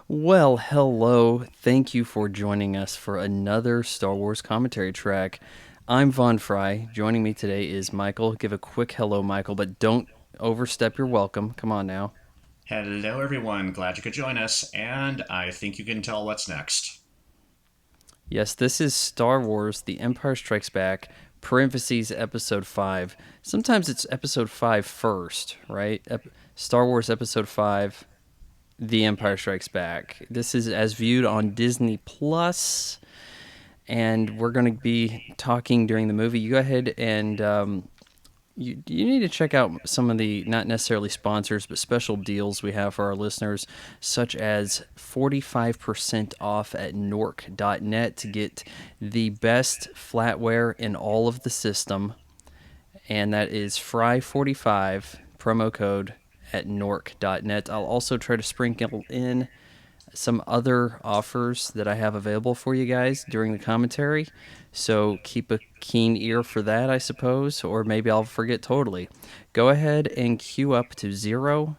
Well, hello. Thank you for joining us for another Star Wars commentary track. I'm Von Fry. Joining me today is Michael. Give a quick hello, Michael, but don't overstep your welcome. Come on now. Hello, everyone. Glad you could join us, and I think you can tell what's next. Yes, this is Star Wars The Empire Strikes Back, parentheses episode 5. Sometimes it's episode 5 first, right? Star Wars episode 5, The Empire Strikes Back. This is as viewed on Disney Plus, and we're going to be talking during the movie. You go ahead and you need to check out some of the not necessarily sponsors but special deals we have for our listeners, such as 45% off at nork.net to get the best flatware in all of the system, and that is fry45 promo code at nork.net. I'll also try to sprinkle in some other offers that I have available for you guys during the commentary. So keep a keen ear for that, I suppose, or maybe I'll forget totally. Go ahead and queue up to 000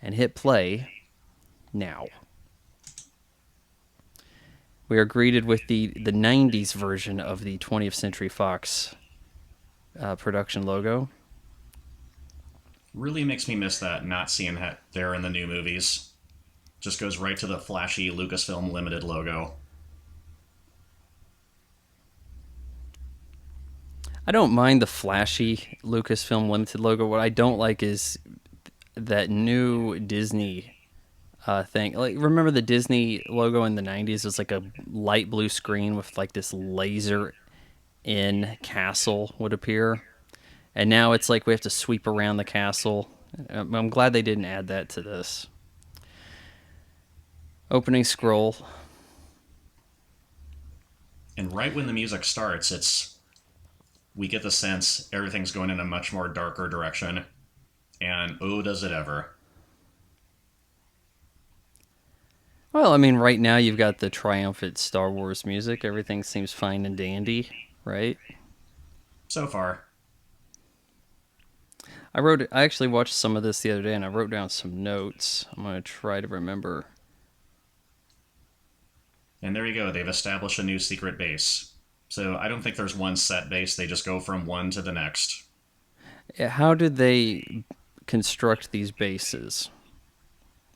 and hit play now. We are greeted with the 90s version of the 20th Century Fox production logo. Really makes me miss that, not seeing that there in the new movies. Just goes right to the flashy Lucasfilm Limited logo. I don't mind the flashy Lucasfilm Limited logo. What I don't like is that new Disney thing. Like, remember the Disney logo in the 90s was like a light blue screen with like this laser in castle would appear. And now it's like we have to sweep around the castle. I'm glad they didn't add that to this. Opening scroll. And right when the music starts, we get the sense everything's going in a much more darker direction. And oh, does it ever. Well, I mean, right now you've got the triumphant Star Wars music. Everything seems fine and dandy, right? So far. I actually watched some of this the other day and I wrote down some notes. I'm going to try to remember. And there you go, they've established a new secret base. So I don't think there's one set base, they just go from one to the next. How did they construct these bases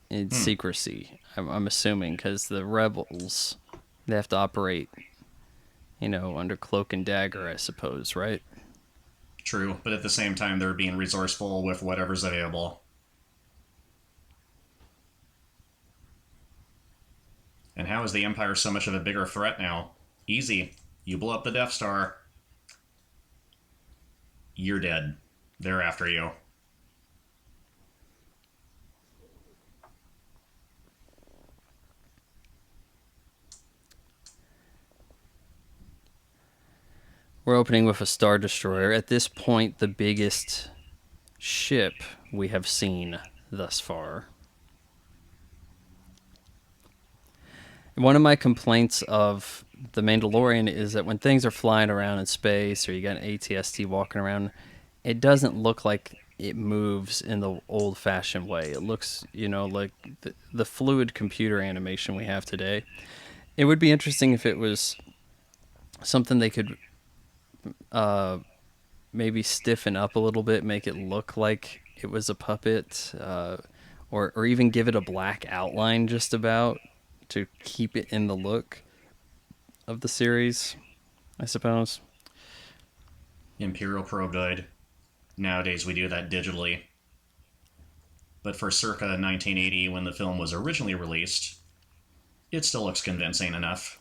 in Hmm, secrecy? I'm assuming because the rebels, they have to operate, under cloak and dagger, I suppose, right? true, but at the same time, they're being resourceful with whatever's available. And how is the Empire so much of a bigger threat now? Easy. You blow up the Death Star, you're dead. They're after you. We're opening with a Star Destroyer. At this point, the biggest ship we have seen thus far. One of my complaints of The Mandalorian is that when things are flying around in space or you got an ATST walking around, it doesn't look like it moves in the old-fashioned way. It looks, like the fluid computer animation we have today. It would be interesting if it was something they could maybe stiffen up a little bit, make it look like it was a puppet, or even give it a black outline just about to keep it in the look of the series, I suppose. Imperial Pro good. Nowadays we do that digitally. But for circa 1980, when the film was originally released, it still looks convincing enough.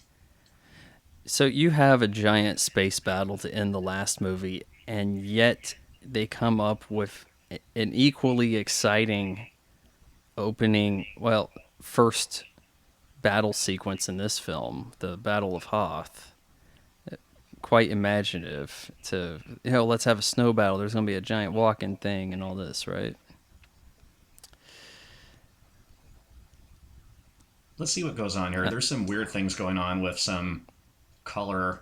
So you have a giant space battle to end the last movie, and yet they come up with an equally exciting opening, well, first battle sequence in this film, the Battle of Hoth. Quite imaginative to, let's have a snow battle. There's going to be a giant walking thing and all this, right? Let's see what goes on here. There's some weird things going on with some color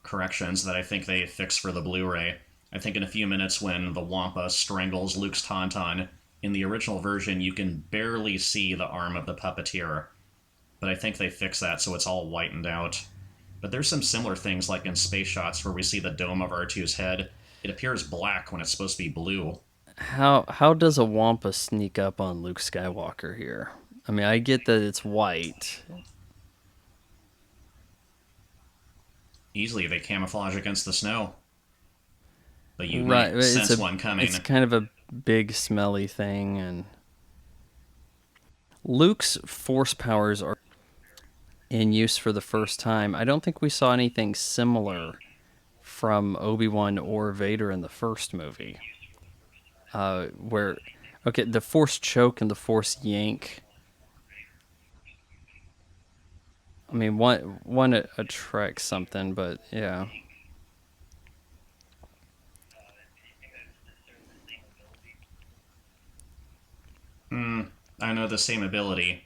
corrections that I think they fixed for the Blu ray. I think in a few minutes when the Wampa strangles Luke's Tauntaun, In the original version, you can barely see the arm of the puppeteer, but I think they fixed that so it's all whitened out. But there's some similar things like in space shots where we see the dome of R2's head. It appears black when it's supposed to be blue. How does a Wampa sneak up on Luke Skywalker here? I mean, I get that it's white. Easily they camouflage against the snow, but you Right, might sense one it's coming. kind of a big smelly thing, and Luke's force powers are in use for the first time. I don't think we saw anything similar from Obi-Wan or Vader in the first movie. Where, okay, the force choke and the force yank. I mean, one attracts something, but yeah. I know the same ability,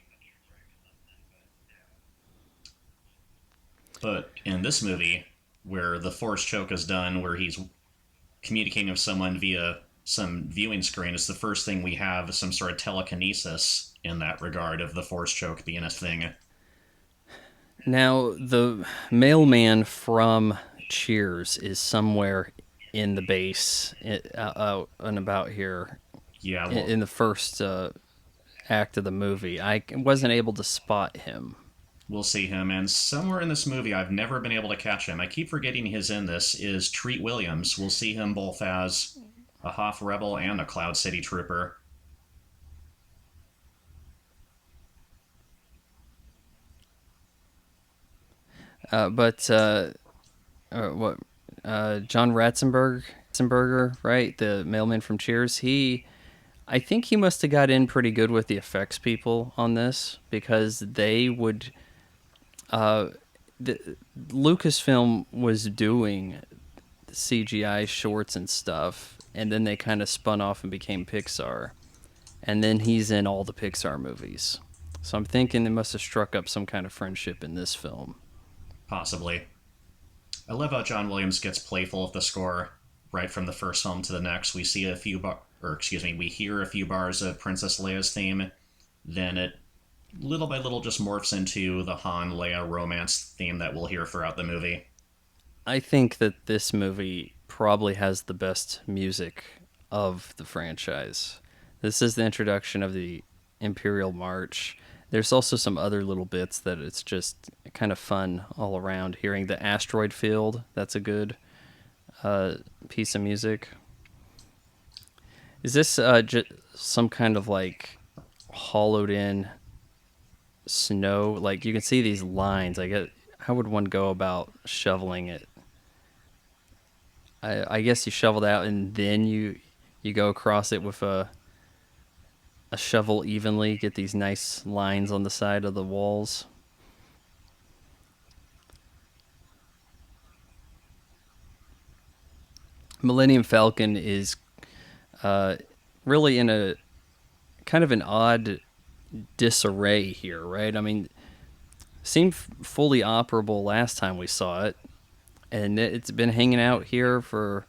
but in this movie, where the force choke is done, where he's communicating with someone via some viewing screen, it's the first thing we have some sort of telekinesis in that regard of the force choke being a thing. Now the mailman from Cheers is somewhere in the base, out and about here Yeah, in the first act of the movie. I wasn't able to spot him. we'll see him. And somewhere in this movie, I've never been able to catch him. I keep forgetting he's in this, is Treat Williams. We'll see him both as a Hoth rebel and a Cloud City trooper. But what John Ratzenberger, right? The mailman from Cheers. I think he must have got in pretty good with the effects people on this because they would. The Lucasfilm was doing CGI shorts and stuff, and then they kind of spun off and became Pixar, and then he's in all the Pixar movies. So I'm thinking they must have struck up some kind of friendship in this film. Possibly. I love how John Williams gets playful with the score right from the first film to the next. We see a few or excuse me, we hear a few bars of Princess Leia's theme, then it little by little just morphs into the Han Leia romance theme that we'll hear throughout the movie. I think that this movie probably has the best music of the franchise. This is the introduction of the Imperial March. There's also some other little bits that it's just kind of fun all around. Hearing the asteroid field, that's a good piece of music. Is this some kind of like hollowed in snow? Like you can see these lines. I get how would one go about shoveling it? I guess you shovel it out and then you go across it with a shovel evenly. Get these nice lines on the side of the walls. Millennium Falcon is really in a kind of an odd disarray here, right? I mean, seemed fully operable last time we saw it, and it's been hanging out here for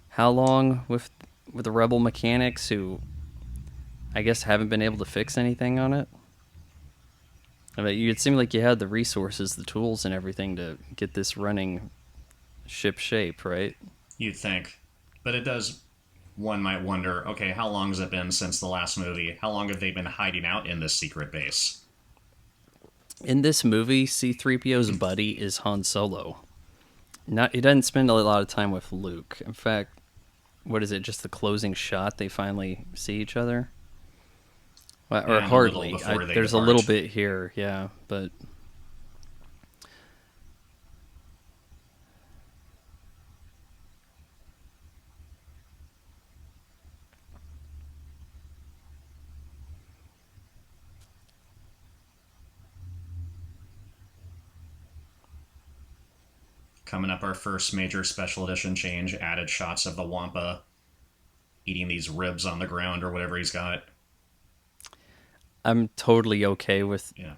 how long with the rebel mechanics who I guess haven't been able to fix anything on it. I mean, it seemed like you had the resources, the tools, and everything to get this running ship shape, right? You'd think. But it does, one might wonder, okay, how long has it been since the last movie? How long have they been hiding out in this secret base? In this movie, C-3PO's buddy is Han Solo. Not he doesn't spend a lot of time with Luke. In fact, what is it? Just the closing shot they finally see each other, well, or And a little hardly. before they There's a depart. little bit here, yeah, but Coming up, our first major special edition change added shots of the Wampa eating these ribs on the ground or whatever he's got. I'm totally okay with. Yeah.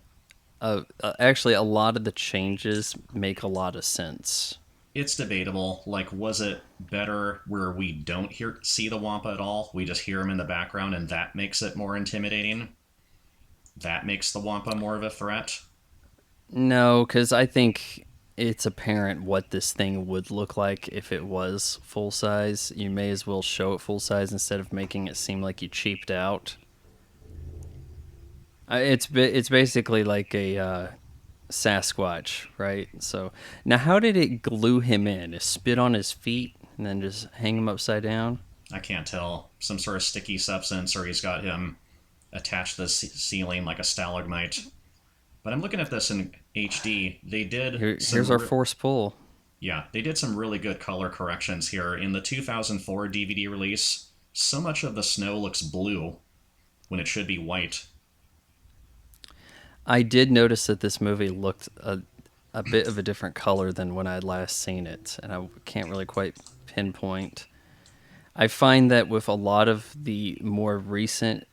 Actually, a lot of the changes make a lot of sense. It's debatable. Like, was it better where we don't see the Wampa at all? We just hear him in the background, and that makes it more intimidating. That makes the Wampa more of a threat. No, because I think it's apparent what this thing would look like if it was full size. You may as well show it full size instead of making it seem like you cheaped out. It's basically like a Sasquatch, right? So now, how did it glue him in? Is spit on his feet and then just hang him upside down? I can't tell. Some sort of sticky substance, or he's got him attached to the ceiling like a stalagmite. But I'm looking at this in HD. They did Here's our force pull. Yeah, they did some really good color corrections here. In the 2004 DVD release, so much of the snow looks blue when it should be white. I did notice that this movie looked a bit of a different color than when I had last seen it, and I can't really quite pinpoint. I find that with a lot of the more recent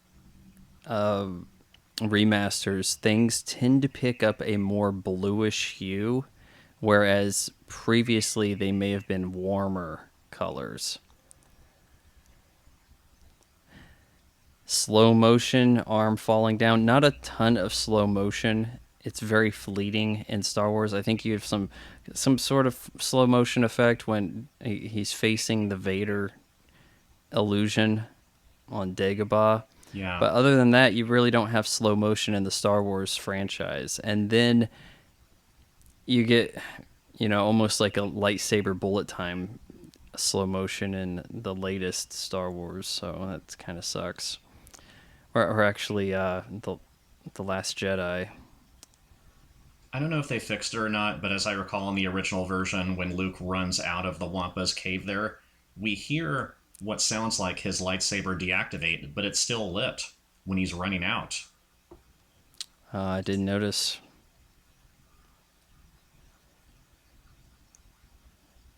remasters, things tend to pick up a more bluish hue, whereas previously they may have been warmer colors. Slow motion, arm falling down. Not a ton of slow motion. It's very fleeting in Star Wars. I think you have some sort of slow motion effect when he's facing the Vader illusion on Dagobah. Yeah. But other than that, you really don't have slow motion in the Star Wars franchise. And then you get, almost like a lightsaber bullet time slow motion in the latest Star Wars. So that kind of sucks. Or actually, the Last Jedi. I don't know if they fixed it or not, but as I recall in the original version, when Luke runs out of the Wampa's cave there, we hear what sounds like his lightsaber deactivate, but it's still lit when he's running out. I didn't notice.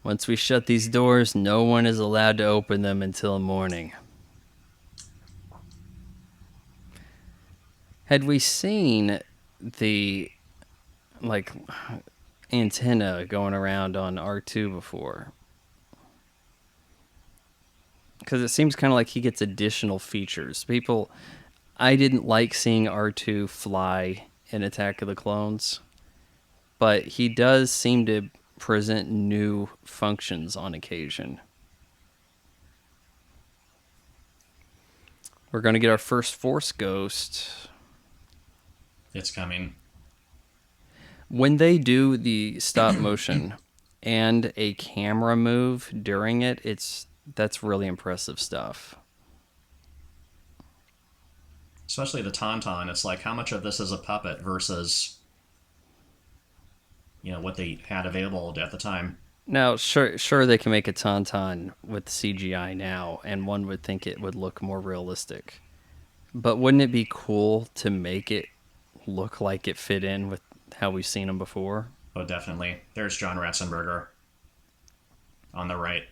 Once we shut these doors, no one is allowed to open them until morning. Had we seen the antenna going around on R2 before? Because it seems kind of like he gets additional features. I didn't like seeing R2 fly in Attack of the Clones, but he does seem to present new functions on occasion. We're going to get our first Force Ghost. It's coming. When they do the stop motion and a camera move during it, that's really impressive stuff. Especially the Tauntaun. It's like, how much of this is a puppet versus, what they had available at the time. Now, sure, they can make a Tauntaun with CGI now, and one would think it would look more realistic. But wouldn't it be cool to make it look like it fit in with how we've seen them before? Oh, definitely. There's John Ratzenberger on the right.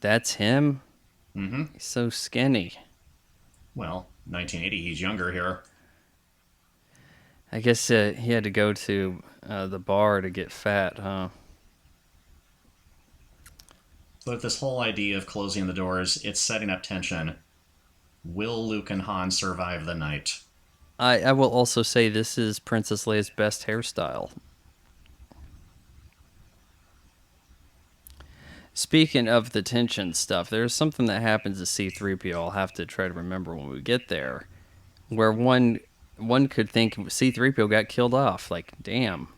That's him? Mm-hmm. He's so skinny. Well, 1980, he's younger here. I guess he had to go to the bar to get fat, huh? But this whole idea of closing the doors, it's setting up tension. Will Luke and Han survive the night? I will also say this is Princess Leia's best hairstyle. Speaking of the tension stuff, there's something that happens to C-3PO. I'll have to try to remember when we get there, where one could think C-3PO got killed off. Like, damn.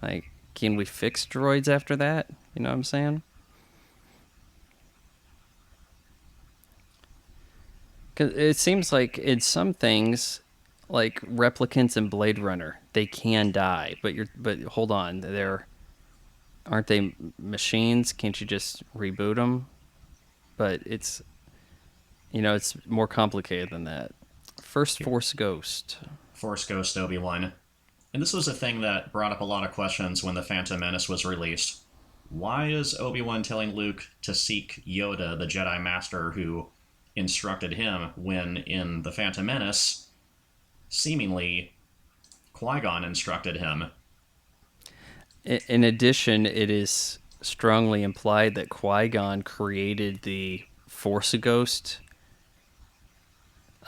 Like, can we fix droids after that? You know what I'm saying? Because it seems like in some things, like replicants in Blade Runner, they can die. But hold on, aren't they machines? Can't you just reboot them? But it's more complicated than that. First Force Ghost. Force Ghost Obi-Wan. And this was a thing that brought up a lot of questions when The Phantom Menace was released. Why is Obi-Wan telling Luke to seek Yoda, the Jedi Master who instructed him, when in The Phantom Menace, seemingly, Qui-Gon instructed him? In addition, it is strongly implied that Qui-Gon created the Force Ghost,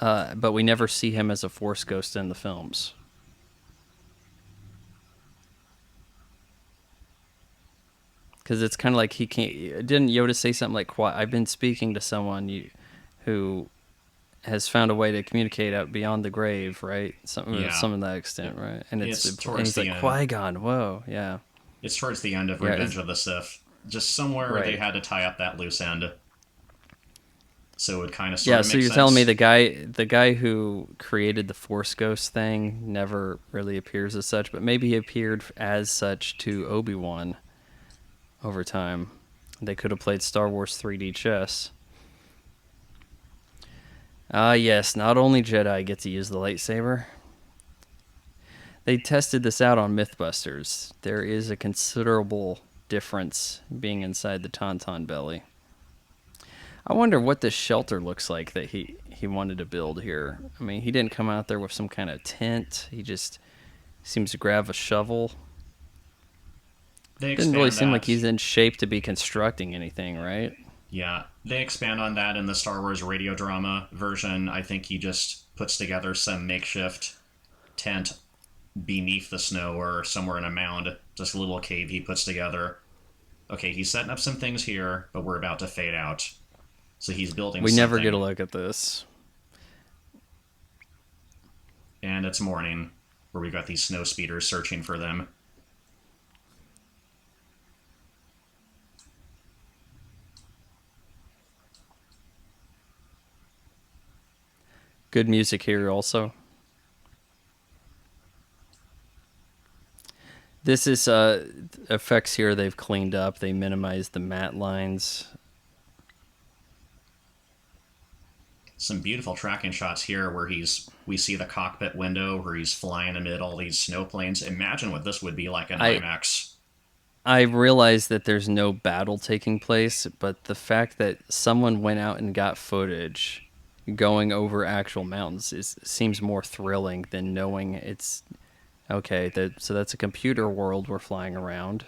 but we never see him as a Force Ghost in the films. Because it's kind of like he can't. Didn't Yoda say something like, I've been speaking to someone who has found a way to communicate out beyond the grave, right? Something, Yeah. some of that extent, right? And It's and towards he's the like, end. Qui-Gon, whoa, yeah. It's towards the end of Yeah, Revenge of the Sith. Just somewhere they right. had to tie up that loose end. So it would kind of sort Yeah, of so make you're telling me sense. the guy who created the Force Ghost thing never really appears as such, but maybe he appeared as such to Obi-Wan over time. They could have played Star Wars 3D chess. Ah, yes, not only Jedi get to use the lightsaber. They tested this out on Mythbusters. There is a considerable difference being inside the Tauntaun belly. I wonder what this shelter looks like that he wanted to build here. I mean, he didn't come out there with some kind of tent. He just seems to grab a shovel. They Didn't really expand seem like that. he's in shape to be constructing anything, right? Yeah, they expand on that in the Star Wars radio drama version. I think he just puts together some makeshift tent beneath the snow or somewhere in a mound, just a little cave he puts together. Okay, he's setting up some things here, but we're about to fade out. So he's building We never get a something, look at this. and it's morning, where we got these snow speeders searching for them. Good music here also. This is effects here they've cleaned up. They minimized the matte lines. Some beautiful tracking shots here where we see the cockpit window where he's flying amid all these snow planes. Imagine what this would be like in I IMAX. I realize that there's no battle taking place, but the fact that someone went out and got footage going over actual mountains seems more thrilling than knowing it's okay. So that's a computer world we're flying around.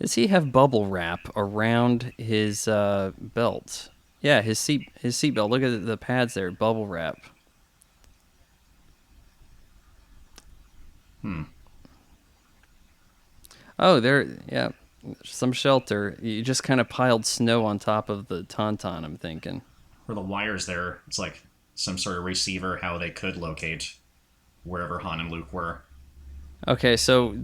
Does he have bubble wrap around his belt? Yeah, his seat belt. Look at the pads there, bubble wrap. Hmm. Oh, there, yeah, some shelter. You just kind of piled snow on top of the tauntaun, I'm thinking. Where the wires there, it's like some sort of receiver how they could locate wherever Han and Luke were. Okay, so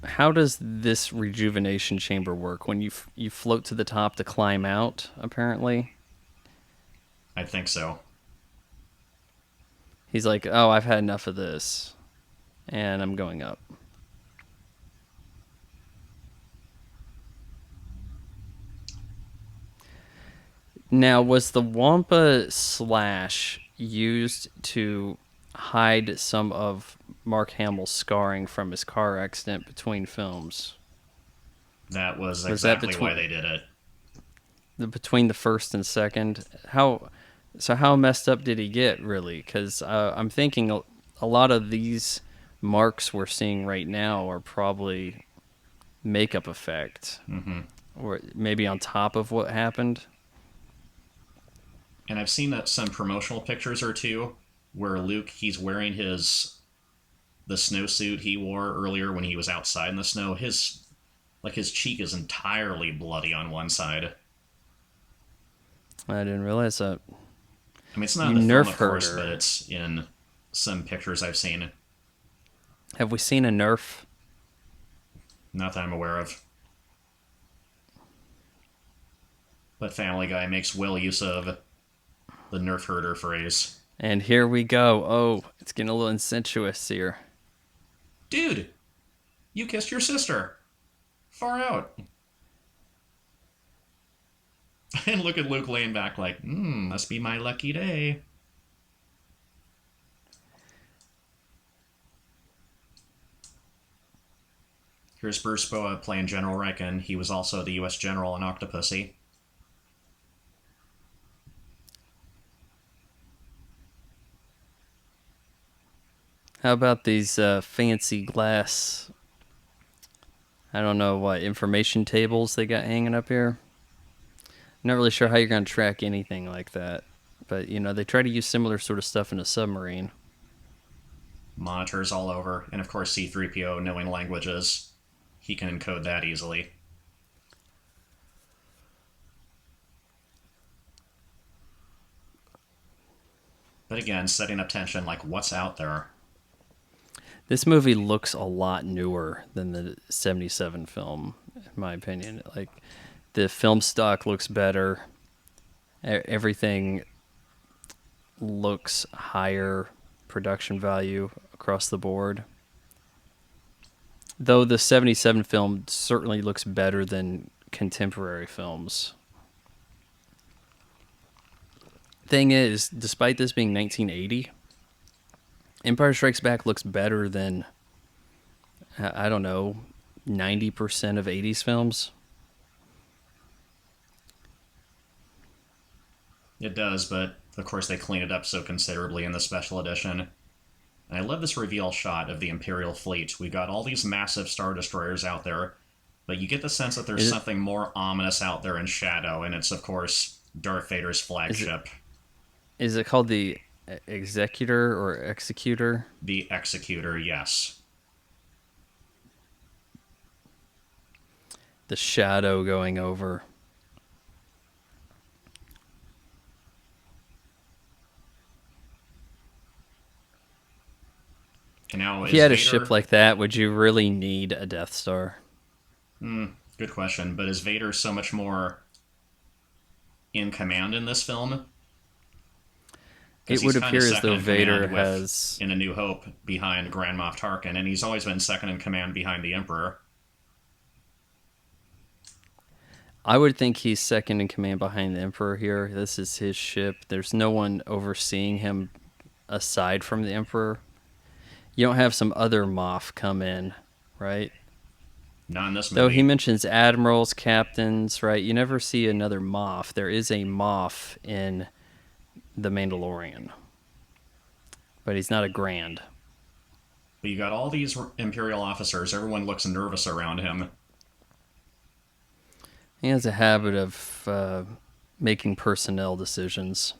how does this rejuvenation chamber work? When you float to the top to climb out, apparently. I think so. He's like, "Oh, I've had enough of this, and I'm going up." Now, was the Wampa slash used to hide some of Mark Hamill's scarring from his car accident between films? That was Was that exactly why they did it. between the first and second? How messed up did he get, really? Because I'm thinking a lot of these marks we're seeing right now are probably makeup effect, or maybe on top of what happened. And I've seen that some promotional pictures or two where Luke he's wearing the snowsuit he wore earlier when he was outside in the snow. His cheek is entirely bloody on one side. I didn't realize that. I mean, it's not You in the film, nerf of course, but herder. it's in some pictures I've seen. Have we seen a nerf? Not that I'm aware of. But Family Guy makes well use of the nerf herder phrase. And here we go. Oh, it's getting a little incestuous here. Dude, you kissed your sister. Far out. And look at Luke laying back like, must be my lucky day. Here's Bruce Boa playing General Reckon. He was also the U.S. General in Octopussy. How about these fancy glass I don't know what information tables they got hanging up here. I'm not really sure how you're going to track anything like that. But, they try to use similar sort of stuff in a submarine. Monitors all over, and of course C-3PO knowing languages. He can encode that easily. But again, setting up tension like what's out there. This movie looks a lot newer than the 77 film, in my opinion. Like, the film stock looks better. Everything looks higher production value across the board. Though the 77 film certainly looks better than contemporary films. Thing is, despite this being 1980, Empire Strikes Back looks better than, I don't know, 90% of 80s films. It does, but of course they clean it up so considerably in the special edition. And I love this reveal shot of the Imperial fleet. We got all these massive Star Destroyers out there, but you get the sense that there's something more ominous out there in shadow, and it's, of course, Darth Vader's flagship. Is it called the Executor or Executor? The Executor, yes. The shadow going over. And now, if you had Vader... a ship like that, would you really need a Death Star? Good question. But is Vader so much more in command in this film? It would appear as though Vader has... in A New Hope, behind Grand Moff Tarkin, and he's always been second in command behind the Emperor. I would think he's second in command behind the Emperor here. This is his ship. There's no one overseeing him aside from the Emperor. You don't have some other Moff come in, right? Not in this movie. Though he mentions admirals, captains, right? You never see another Moff. There is a Moff in The Mandalorian, but he's not a Grand. But you got all these Imperial officers. Everyone looks nervous around him. He has a habit of making personnel decisions.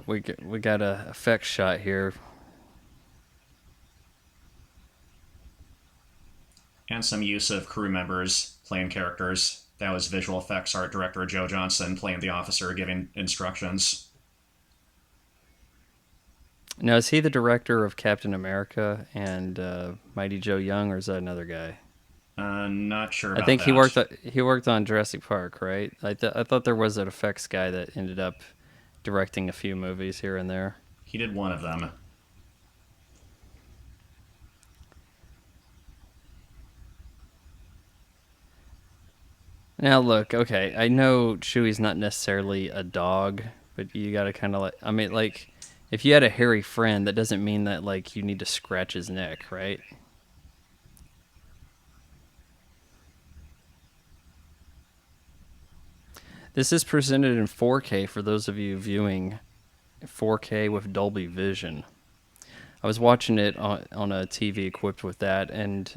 We got a effect shot here. And some use of crew members playing characters. That was visual effects art director Joe Johnston playing the officer giving instructions. Now, is he the director of Captain America and Mighty Joe Young, or is that another guy? Not sure about I think that. he worked on Jurassic Park, right? I thought there was an effects guy that ended up directing a few movies here and there. He did one of them. Now look, okay, I know Chewie's not necessarily a dog, but you gotta kind of like, if you had a hairy friend, that doesn't mean that like you need to scratch his neck, right? This is presented in 4K for those of you viewing 4K with Dolby Vision. I was watching it on a TV equipped with that, and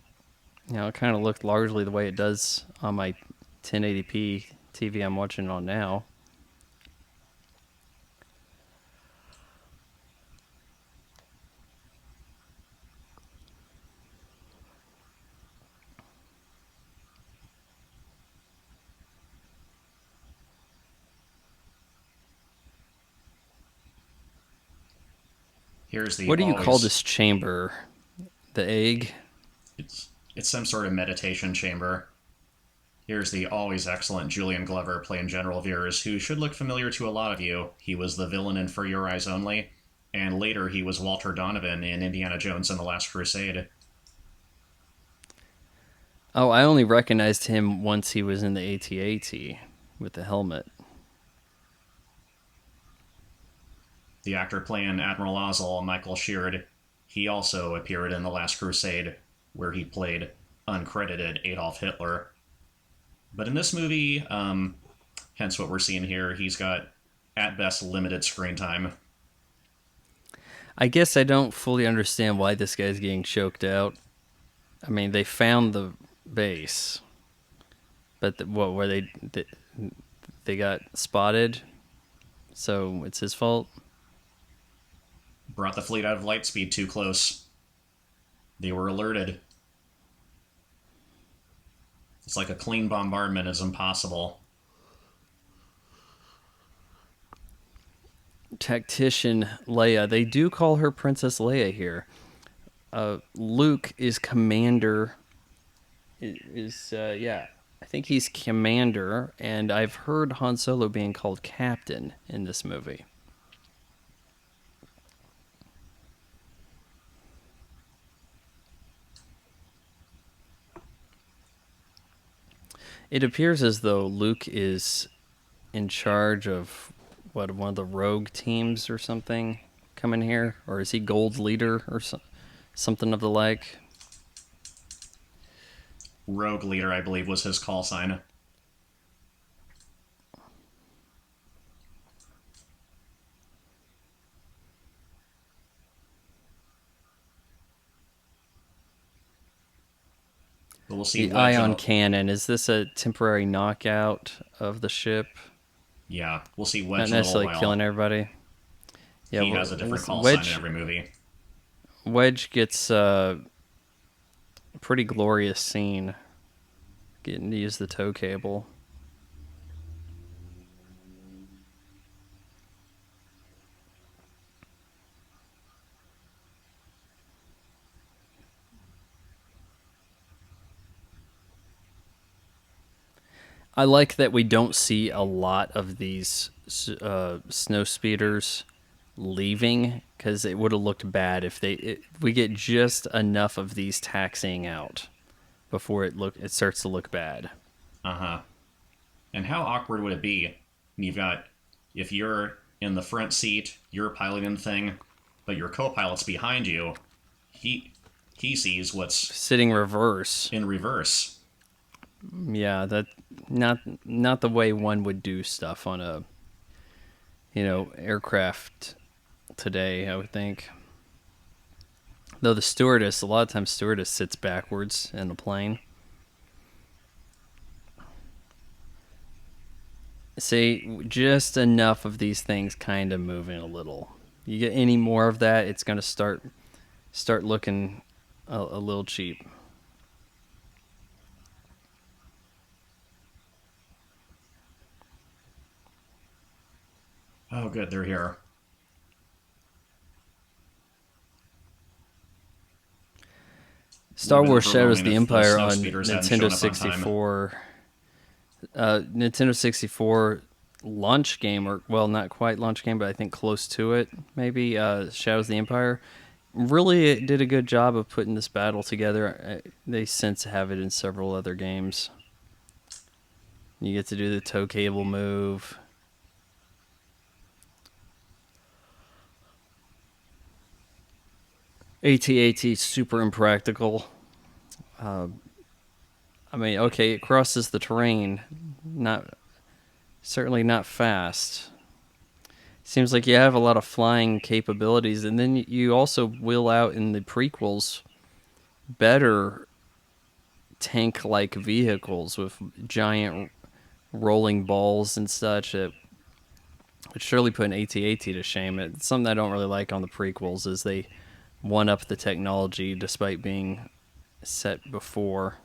it kind of looked largely the way it does on my 1080p TV I'm watching it on now. Here's the. What do you call this chamber? The egg? It's some sort of meditation chamber. Here's the always excellent Julian Glover playing General Veers, who should look familiar to a lot of you. He was the villain in For Your Eyes Only, and later he was Walter Donovan in Indiana Jones and the Last Crusade. Oh, I only recognized him once he was in the AT-AT with the helmet. The actor playing Admiral Ozzel, Michael Sheard, he also appeared in The Last Crusade, where he played uncredited Adolf Hitler. But in this movie, hence what we're seeing here, he's got at best limited screen time. I guess I don't fully understand why this guy's getting choked out. I mean, they found the base, but what were they got spotted, so it's his fault. Brought the fleet out of light speed too close. They were alerted. It's like a clean bombardment is impossible. Tactician Leia. They do call her Princess Leia here. Luke is commander. Yeah, I think he's commander, and I've heard Han Solo being called captain in this movie. It appears as though Luke is in charge of one of the rogue teams or something coming here, or is he Gold's leader or something of the like? Rogue leader, I believe, was his call sign. But we'll see. The ion cannon, is this a temporary knockout of the ship? Yeah, we'll see Wedge Not in a little necessarily while. killing everybody. Yeah, he has a different call Wedge, sign in every movie. Wedge gets a pretty glorious scene getting to use the tow cable. I like that we don't see a lot of these snow speeders leaving, because it would have looked bad if we get just enough of these taxiing out before it starts to look bad. Uh-huh. And how awkward would it be? If you're in the front seat, you're piloting the thing, but your co-pilot's behind you, he sees what's sitting reverse. In reverse. Yeah, that not the way one would do stuff on a aircraft today, I would think. Though a lot of times stewardess sits backwards in the plane. See, just enough of these things kind of moving a little. You get any more of that, it's going to start looking a little cheap. Oh, good, they're here. Star Wars Shadows of the Empire on Nintendo 64. Nintendo 64 launch game, or well, not quite launch game, but I think close to it. Maybe Shadows of the Empire really did a good job of putting this battle together. They since have it in several other games. You get to do the tow cable move. AT-AT super impractical. I mean, okay, it crosses the terrain, certainly not fast. Seems like you have a lot of flying capabilities, and then you also wheel out in the prequels better tank-like vehicles with giant rolling balls and such. It would surely put an AT-AT to shame. It's something I don't really like on the prequels, is they one-up the technology despite being set before.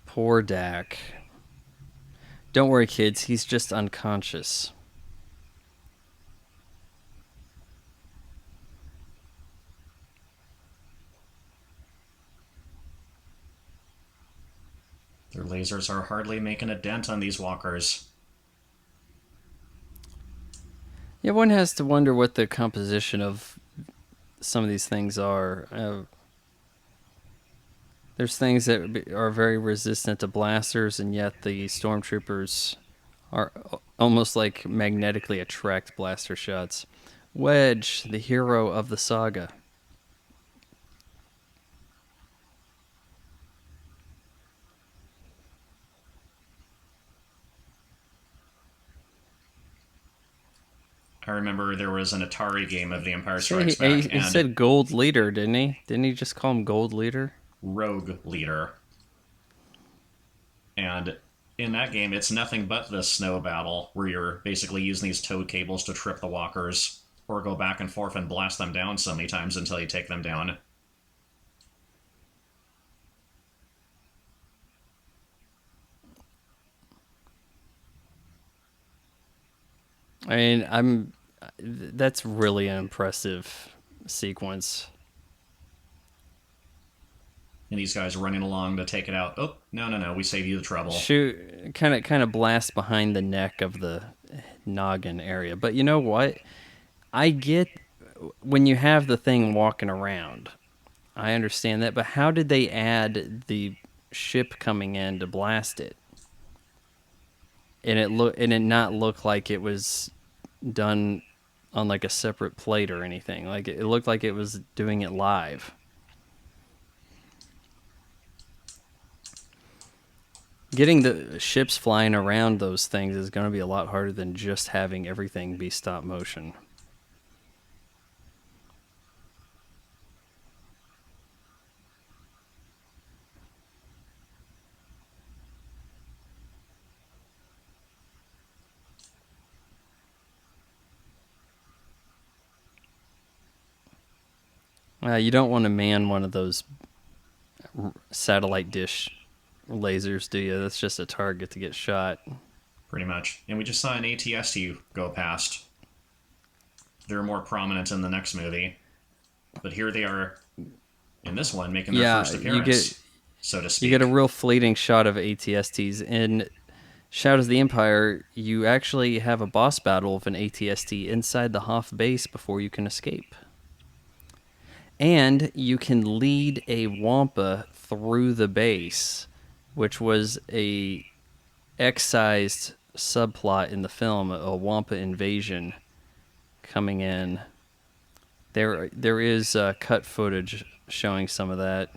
Poor Dak. Don't worry, kids. He's just unconscious. Their lasers are hardly making a dent on these walkers. Yeah, one has to wonder what the composition of some of these things are. There's things that are very resistant to blasters, and yet the stormtroopers are almost like magnetically attract blaster shots. Wedge, the hero of the saga. I remember there was an Atari game of The Empire See, Strikes Back he and said gold leader, didn't he? Didn't he just call him gold leader? Rogue Leader. And in that game, it's nothing but this snow battle where you're basically using these tow cables to trip the walkers or go back and forth and blast them down so many times until you take them down. I mean, that's really an impressive sequence. And these guys running along to take it out. Oh, no, no, no, we save you the trouble. Shoot, kind of blast behind the neck of the noggin area. But you know what? I get when you have the thing walking around. I understand that, but how did they add the ship coming in to blast it? And it not look like it was done on like a separate plate or anything. Like it looked like it was doing it live. Getting the ships flying around those things is going to be a lot harder than just having everything be stop motion. You don't want to man one of those satellite dish lasers, do you? That's just a target to get shot. Pretty much. And we just saw an ATST go past. They're more prominent in the next movie. But here they are in this one making their first appearance, so to speak. You get a real fleeting shot of ATSTs. In Shadows of the Empire, you actually have a boss battle of an ATST inside the Hoth base before you can escape. And you can lead a Wampa through the base, which was a excised subplot in the film, a Wampa invasion coming in. There is cut footage showing some of that.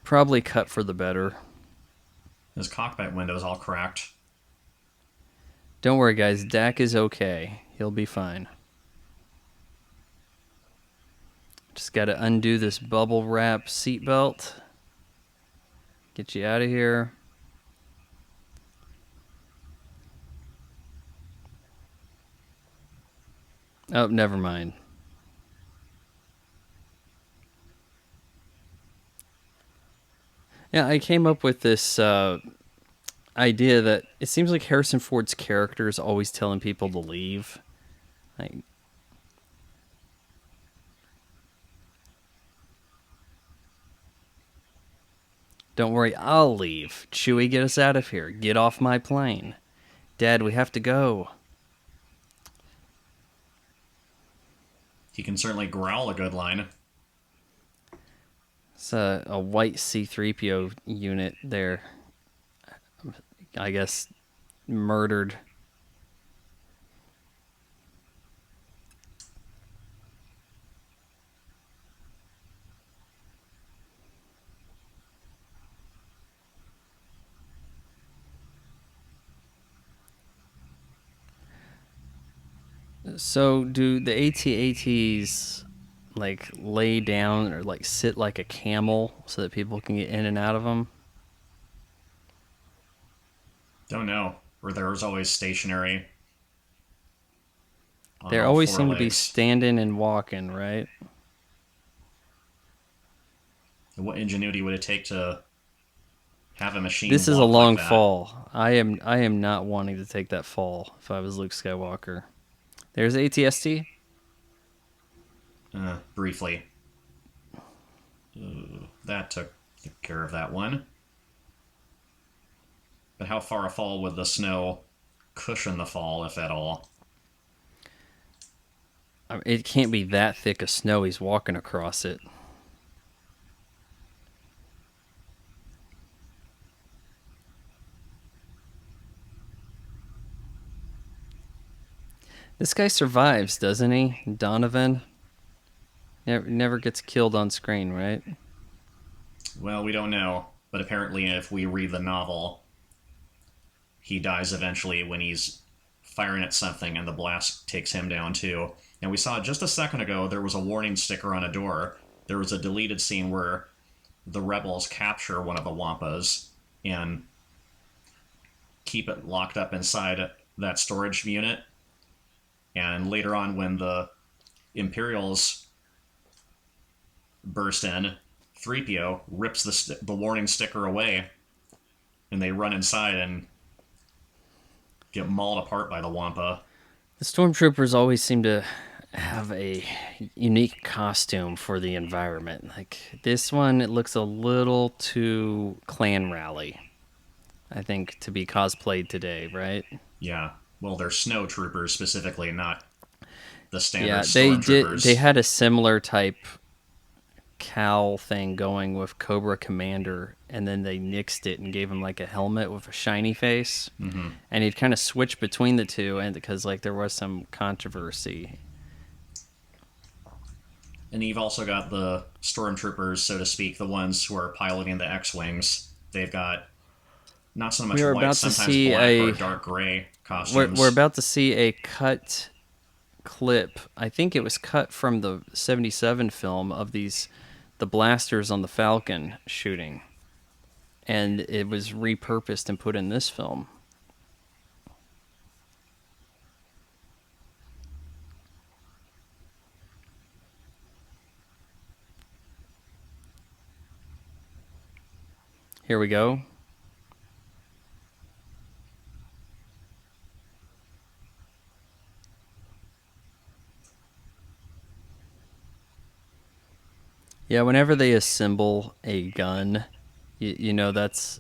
Probably cut for the better. His cockpit window's all cracked. Don't worry, guys. Dak is okay. He'll be fine. Just got to undo this bubble wrap seatbelt. Get you out of here. Oh, never mind. Yeah, I came up with this idea that it seems like Harrison Ford's character is always telling people to leave. Like, don't worry, I'll leave. Chewie, get us out of here. Get off my plane. Dad, we have to go. He can certainly growl a good line. It's a white C-3PO unit there. I guess murdered. So do the AT-ATs like lay down or like sit like a camel so that people can get in and out of them? Don't know. Or there's always stationary. They always seem to be standing and walking, right? What ingenuity would it take to have a machine? This is a long fall. I am not wanting to take that fall if I was Luke Skywalker. There's ATST. Briefly. That took care of that one. But how far a fall would the snow cushion the fall, if at all? I mean, it can't be that thick of snow he's walking across it. This guy survives, doesn't he? Donovan? Never gets killed on screen, right? Well, we don't know. But apparently, if we read the novel, he dies eventually when he's firing at something, and the blast takes him down too. And we saw just a second ago there was a warning sticker on a door. There was a deleted scene where the rebels capture one of the Wampas and keep it locked up inside that storage unit. And later on, when the Imperials burst in, 3PO rips the warning sticker away, and they run inside and get mauled apart by the Wampa. The stormtroopers always seem to have a unique costume for the environment. Like this one, it looks a little too clan rally, I think, to be cosplayed today, right? Yeah. Well, they're snow troopers specifically, not the standard Yeah, they did. stormtroopers. They had a similar type cowl thing going with Cobra Commander, and then they nixed it and gave him like a helmet with a shiny face, and he'd kind of switch between the two, and because like there was some controversy. And you've also got the stormtroopers, so to speak, the ones who are piloting the X-wings. They've got not so much white, sometimes black or dark gray costumes. We're about to see a cut clip. I think it was cut from the '77 film of the blasters on the Falcon shooting, and it was repurposed and put in this film. Here we go. Yeah, whenever they assemble a gun, you know that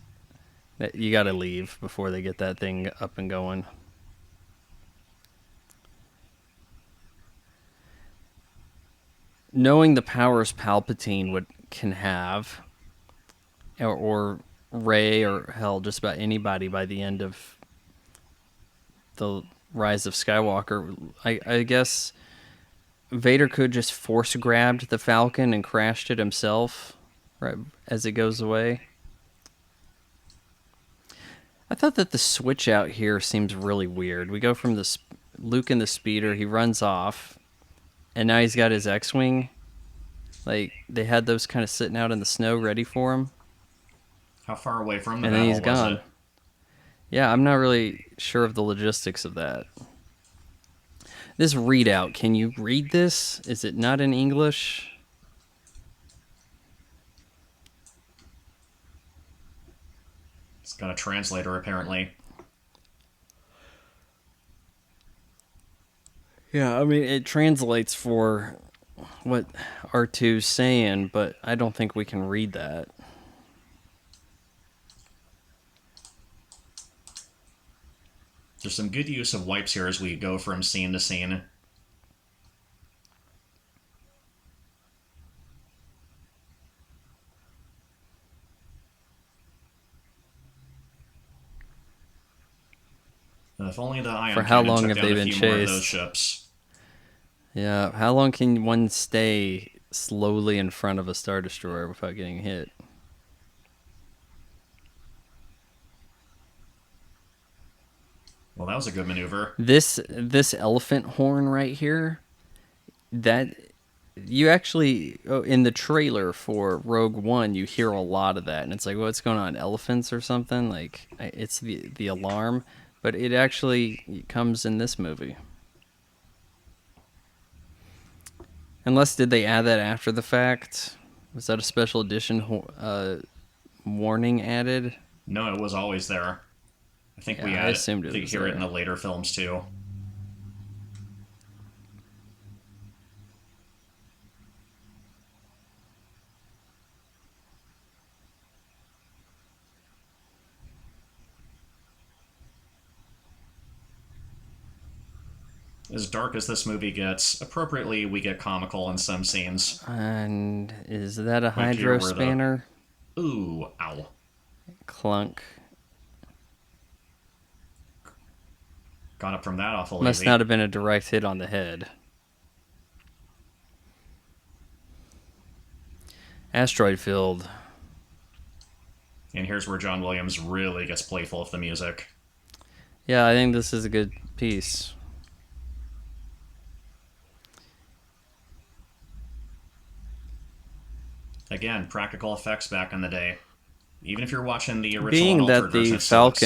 you got to leave before they get that thing up and going. Knowing the powers Palpatine can have, or Rey, or hell, just about anybody by the end of the Rise of Skywalker, I guess Vader could just force grabbed the Falcon and crashed it himself right as it goes away. I thought that the switch out here seems really weird. We go from this Luke in the speeder, he runs off, and now he's got his X-Wing. Like, they had those kind of sitting out in the snow ready for him. How far away from the and then battle he's gone. was it? Yeah, I'm not really sure of the logistics of that. This readout, can you read this? Is it not in English? It's got a translator, apparently. Yeah, I mean, it translates for what R2's saying, but I don't think we can read that. There's some good use of wipes here as we go from scene to scene. If only the Ion For how Cannon long took have down they a been few more of those chased? ships. Yeah, how long can one stay slowly in front of a Star Destroyer without getting hit? Well, that was a good maneuver. This elephant horn right here, that you actually in the trailer for Rogue One, you hear a lot of that, and it's like, what's going on? Elephants or something? Like, it's the alarm, but it actually comes in this movie. Unless, did they add that after the fact? Was that a special edition warning added? No, it was always there. I think Yeah, we I assumed it they was hear it there. in the later films too. As dark as this movie gets, appropriately we get comical in some scenes. And is that a Like here hydro where the- spanner? Ooh, ow. Clunk. Got up from that awful Must easy. not have been a direct hit on the head. Asteroid field. And here's where John Williams really gets playful with the music. Yeah, I think this is a good piece. Again, practical effects back in the day. Even if you're watching the original Being that unaltered version, the it still looks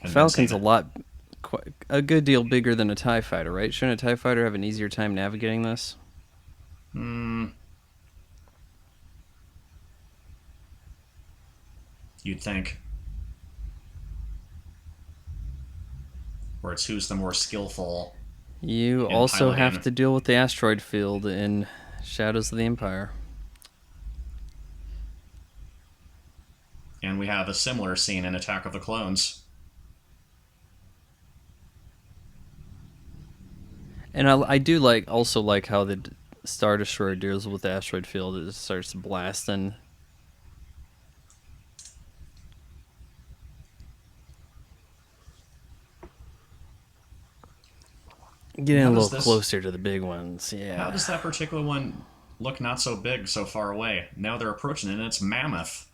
Falcon's convincing. a lot, a good deal bigger than a TIE fighter, right? Shouldn't a TIE fighter have an easier time navigating this? Hmm, you'd think. Where it's who's the more skillful You in also have piloting. to deal with the asteroid field in Shadows of the Empire. And we have a similar scene in Attack of the Clones. And I do also like how the Star Destroyer deals with the asteroid field. It starts blasting. Getting And a little closer to the big ones, how yeah. does that particular one look not so big so far away? Now they're approaching it and it's mammoth.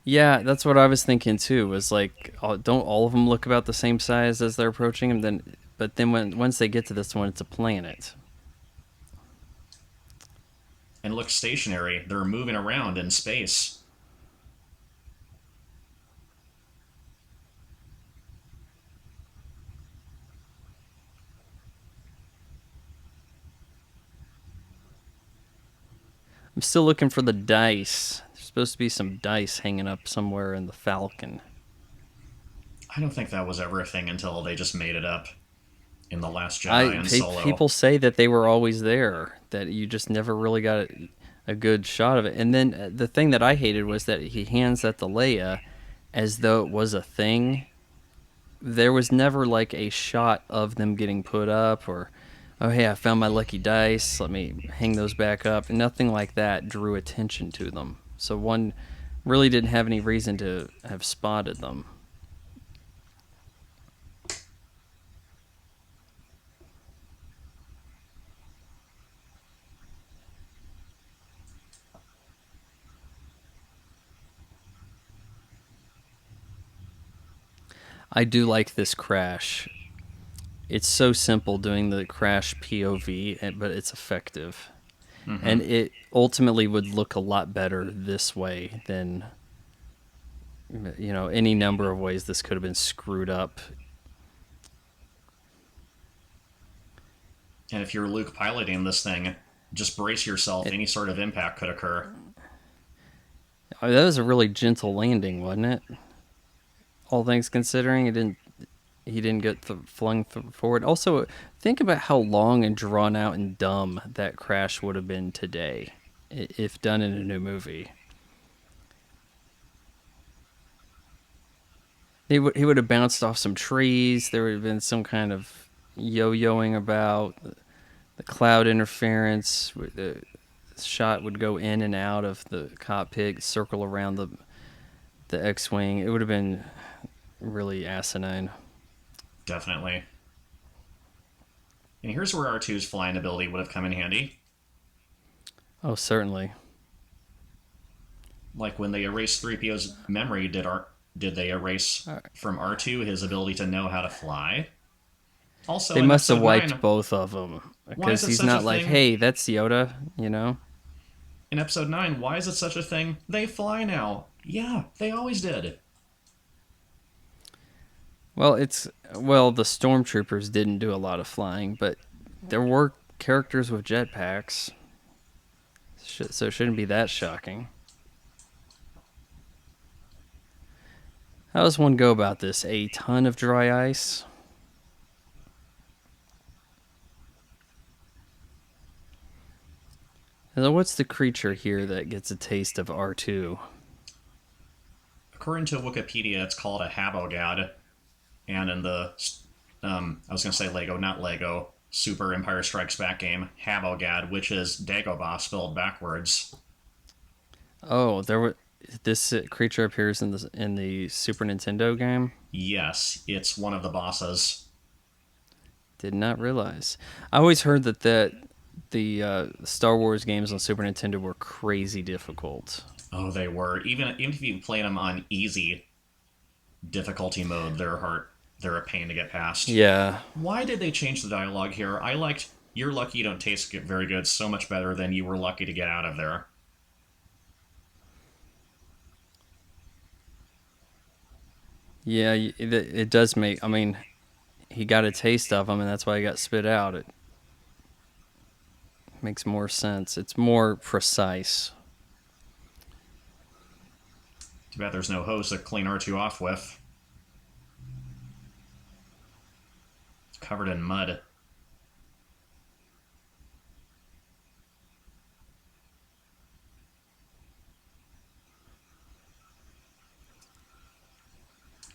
Yeah, that's what I was thinking too. Was like, don't all of them look about the same size as they're approaching them? But then once they get to this one, it's a planet. And look stationary. They're moving around in space. I'm still looking for the dice. There's supposed to be some dice hanging up somewhere in the Falcon. I don't think that was ever a thing until they just made it up in The Last Jedi and Solo. People say that they were always there, that you just never really got a good shot of it. And then the thing that I hated was that he hands that to Leia as though it was a thing. There was never like a shot of them getting put up or, oh hey, I found my lucky dice, let me hang those back up. And nothing like that drew attention to them. So one really didn't have any reason to have spotted them. I do like this crash. It's so simple doing the crash POV, but it's effective. Mm-hmm. And it ultimately would look a lot better this way than, any number of ways this could have been screwed up. And if you're Luke piloting this thing, just brace yourself. It, Any sort of impact could occur. that was a really gentle landing, wasn't it? All things considering, he didn't get flung forward. Also, think about how long and drawn out and dumb that crash would have been today, if done in a new movie. He would have bounced off some trees. There would have been some kind of yo-yoing about the cloud interference. The shot would go in and out of the cockpit, circle around the X-wing. It would have been really asinine. Definitely. And here's where R2's flying ability would have come in handy. Oh, certainly. Like when they erased 3PO's memory, did they erase from R2 his ability to know how to fly? Also, They in must have Episode wiped 9, both of them why is because it he's such a not like, thing? hey, that's Yoda, you know. In Episode 9, why is it such a thing? They fly now. Yeah, they always did. Well, the stormtroopers didn't do a lot of flying, but there were characters with jetpacks, so it shouldn't be that shocking. How does one go about this? A ton of dry ice? So what's the creature here that gets a taste of R2? According to Wikipedia, it's called a Habogad, and in the I was going to say Lego, not Lego, Super Empire Strikes Back game, Habogad, which is Dagobah spelled backwards. Oh, this creature appears in the Super Nintendo game. Yes, it's one of the bosses. Did not realize. I always heard that the Star Wars games on Super Nintendo were crazy difficult. Oh, they were. Even if you play them on easy difficulty mode, they're hard. they're a pain to get past. Yeah. Why did they change the dialogue here? I liked "You're lucky you don't taste very good" so much better than "You were lucky to get out of there." Yeah, it does make. I mean, he got a taste of them, and that's why he got spit out. It makes more sense. It's more precise. Too bad there's no hose to clean R2 off with. It's covered in mud.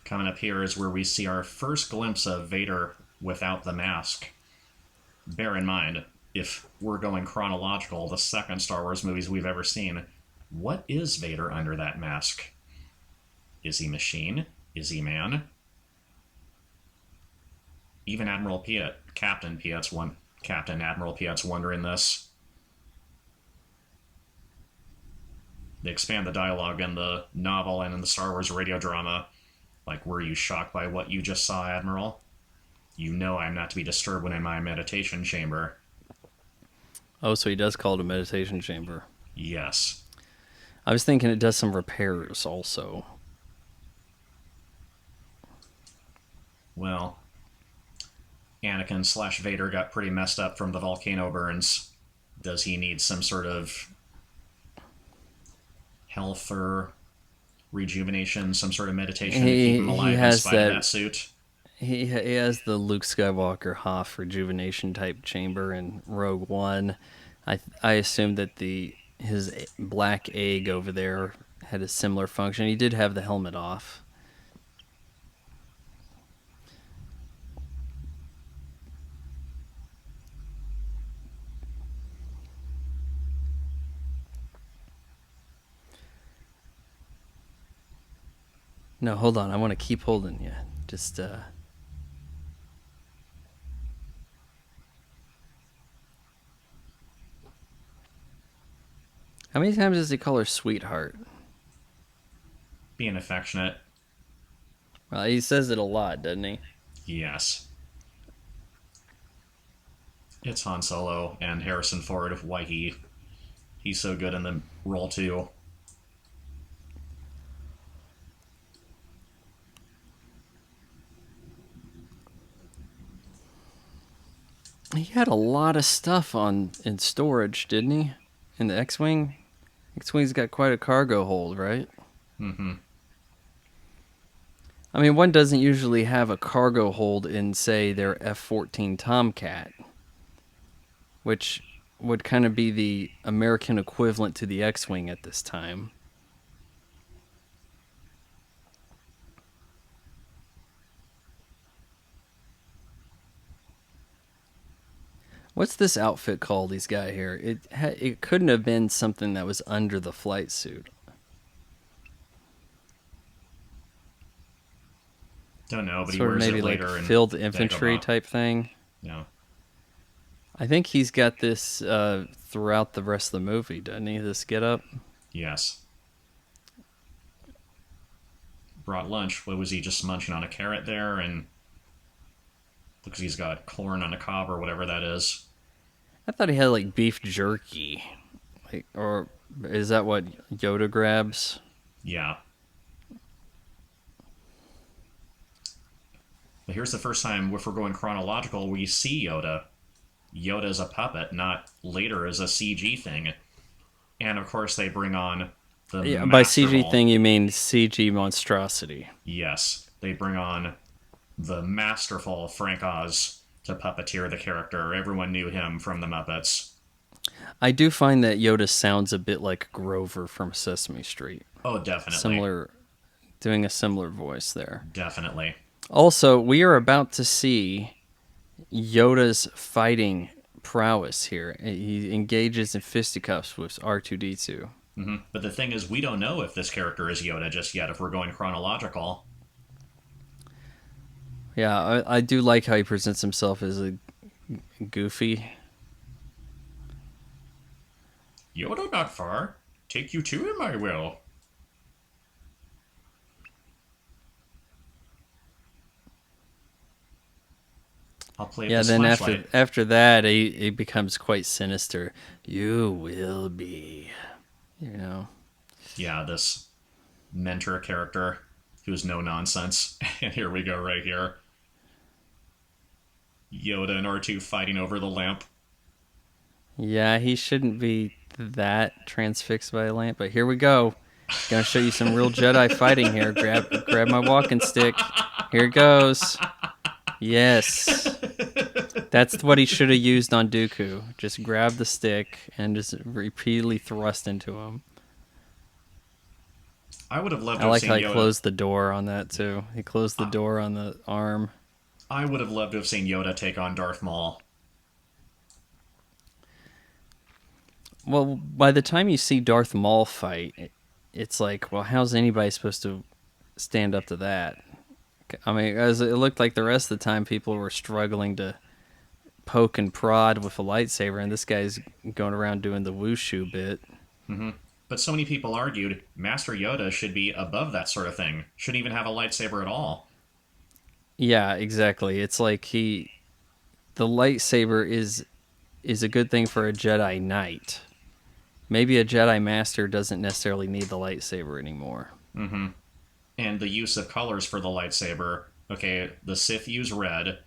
Coming up here is where we see our first glimpse of Vader without the mask. Bear in mind, if we're going chronological, the second Star Wars movies we've ever seen, what is Vader under that mask? Is he machine? Is he man? Even Admiral Piet, Captain Admiral Piet's wondering this. They expand the dialogue in the novel and in the Star Wars radio drama. Like, were you shocked by what you just saw, Admiral? You know I'm not to be disturbed when in my meditation chamber. Oh, so he does call it a meditation chamber. Yes. I was thinking it does some repairs also. Well, Anakin / Vader got pretty messed up from the volcano burns. Does he need some sort of health or rejuvenation, some sort of meditation to keep him alive in spite of that suit? He has the Luke Skywalker Hoth rejuvenation type chamber in Rogue One. I assume that his black egg over there had a similar function. He did have the helmet off. No, hold on. I want to keep holding you. Just, How many times does he call her sweetheart? Being affectionate. Well, he says it a lot, doesn't he? Yes. It's Han Solo and Harrison Ford. Why he's so good in the role too. He had a lot of stuff in storage, didn't he? In the X-Wing? X-Wing's got quite a cargo hold, right? Mm-hmm. I mean, one doesn't usually have a cargo hold in, say, their F-14 Tomcat, which would kind of be the American equivalent to the X-Wing at this time. What's this outfit called he's got here? It couldn't have been something that was under the flight suit. Don't know, but Sort he wears of maybe it later like in field infantry Dagobah. type thing. Yeah. I think he's got this throughout the rest of the movie, doesn't he? This get up. Yes. Brought lunch. What was he, just munching on a carrot there? And looks like he's got corn on a cob or whatever that is. I thought he had like beef jerky, or is that what Yoda grabs? Yeah. But here's the first time, if we're going chronological, we see Yoda. Yoda as a puppet, not later as a CG thing. And of course, they bring on the by CG Ball. thing, you mean CG monstrosity? Yes, they bring on the masterful Frank Oz to puppeteer the character. Everyone knew him from the Muppets. I do find that Yoda sounds a bit like Grover from Sesame Street. Oh, definitely. Doing a similar voice there. Definitely. Also, we are about to see Yoda's fighting prowess here. He engages in fisticuffs with R2-D2. Mm-hmm. But the thing is, we don't know if this character is Yoda just yet, if we're going chronological. Yeah, I do like how he presents himself as a goofy. Yoda not far. Take you to him, I will. I'll play with Yeah, this then flashlight. after that, he becomes quite sinister. You will be, you know. Yeah, this mentor character who's no nonsense. And here we go right here. Yoda and R2 fighting over the lamp. Yeah, he shouldn't be that transfixed by a lamp, but here we go. Gonna show you some real Jedi fighting here. Grab my walking stick. Here it goes. Yes. That's what he should have used on Dooku. Just grab the stick and just repeatedly thrust into him. I would have loved I to have like how seen he Yoda. closed the door on that too. He closed the door on the arm. I would have loved to have seen Yoda take on Darth Maul. Well, by the time you see Darth Maul fight, it's like, well, how's anybody supposed to stand up to that? I mean, as it looked like the rest of the time, people were struggling to poke and prod with a lightsaber, and this guy's going around doing the wushu bit. But so many people argued Master Yoda should be above that sort of thing. Shouldn't even have a lightsaber at all. Yeah, exactly. It's like the lightsaber is a good thing for a Jedi Knight. Maybe a Jedi Master doesn't necessarily need the lightsaber anymore. And the use of colors for the lightsaber. Okay, the Sith use red.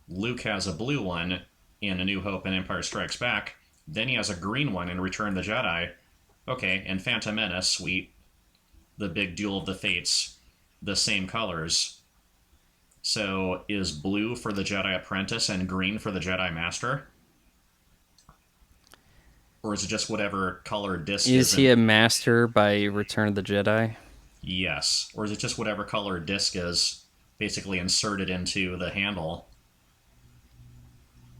Luke has a blue one in A New Hope and Empire Strikes Back. Then he has a green one in Return of the Jedi. Okay, and Phantom Menace, the big duel of the fates, the same colors. So is blue for the Jedi Apprentice and green for the Jedi Master? Or is it just whatever color disc Is is he in? a master by Return of the Jedi? Yes. Or is it just whatever color disc is basically inserted into the handle?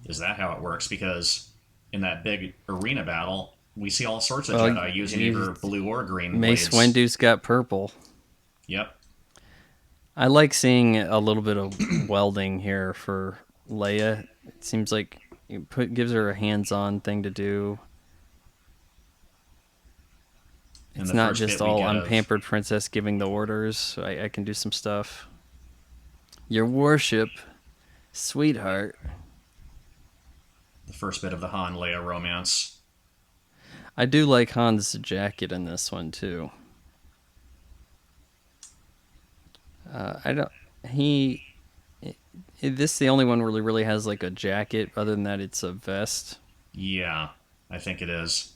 Is that how it works? Because in that big arena battle, we see all sorts of Jedi using either blue or green Mace blades. Windu's got purple. Yep. I like seeing a little bit of welding here for Leia. It seems like gives her a hands-on thing to do. And It's the not first just bit we all get I'm of pampered princess giving the orders. So I can do some stuff. Your worship, sweetheart. the first bit of the Han Leia romance. I do like Han's jacket in this one too. I don't. He. This is the only one where he really has like a jacket. Other than that, it's a vest. Yeah, I think it is.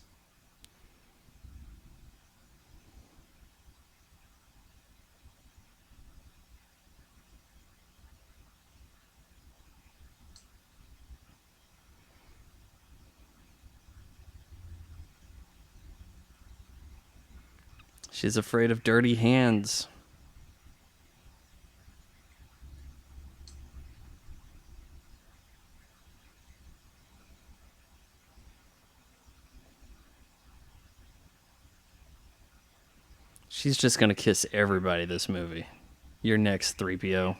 She's afraid of dirty hands. She's just gonna kiss everybody this movie. You're next, 3PO.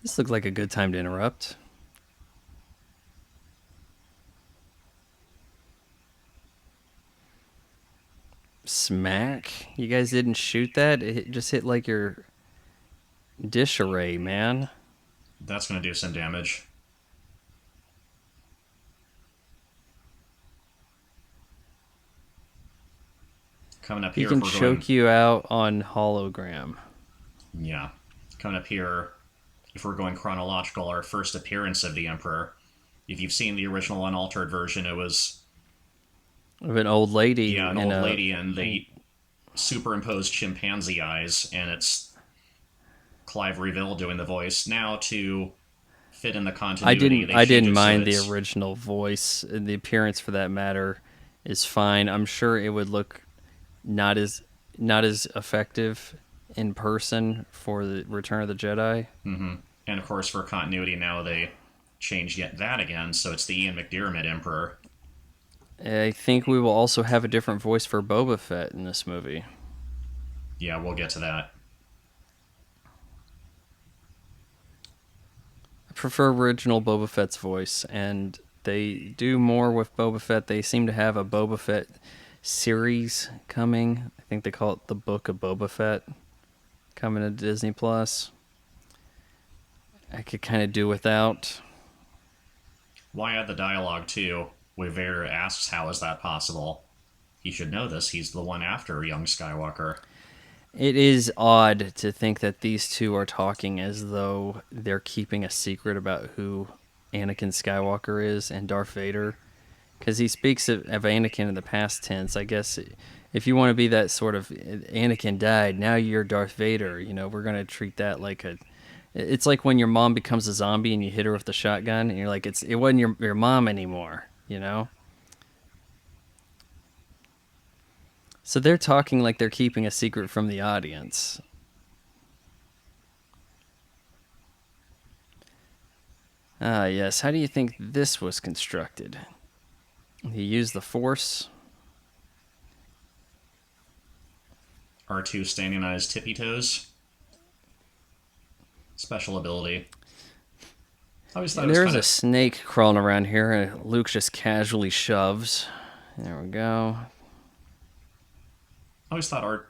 This looks like a good time to interrupt. Smack? You guys didn't shoot that? It just hit like your dish array, man. That's going to do some damage. Coming up He here, can if we're choke you out on hologram. Yeah. Coming up here, if we're going chronological, our first appearance of the Emperor. If you've seen the original unaltered version, it was Of an old lady. yeah, an old lady, and they superimposed chimpanzee eyes, and it's Clive Revill doing the voice. Now to fit in the continuity, I didn't changed it so mind the it's- original voice. The appearance, for that matter, is fine. I'm sure it would look not as effective in person for the Return of the Jedi. And of course, for continuity, now they changed yet that again, so it's the Ian McDiarmid Emperor. I think we will also have a different voice for Boba Fett in this movie. Yeah, we'll get to that. I prefer original Boba Fett's voice, and they do more with Boba Fett. They seem to have a Boba Fett series coming. I think they call it the Book of Boba Fett, coming to Disney Plus. I could kind of do without. Why add the dialogue, too, where Vader asks how is that possible? He should know this. He's the one after young Skywalker. It is odd to think that these two are talking as though they're keeping a secret about who Anakin Skywalker is and Darth Vader. Because he speaks of Anakin in the past tense. I guess if you want to be that sort of Anakin died, now you're Darth Vader. You know, we're going to treat that like a. It's like when your mom becomes a zombie and you hit her with the shotgun, and you're like, it wasn't your mom anymore. You know. So they're talking like they're keeping a secret from the audience. Ah, yes. How do you think this was constructed? He used the Force. R2 standing on his tippy toes. Special ability. I always thought There's a snake crawling around here, and Luke just casually shoves. There we go. I always thought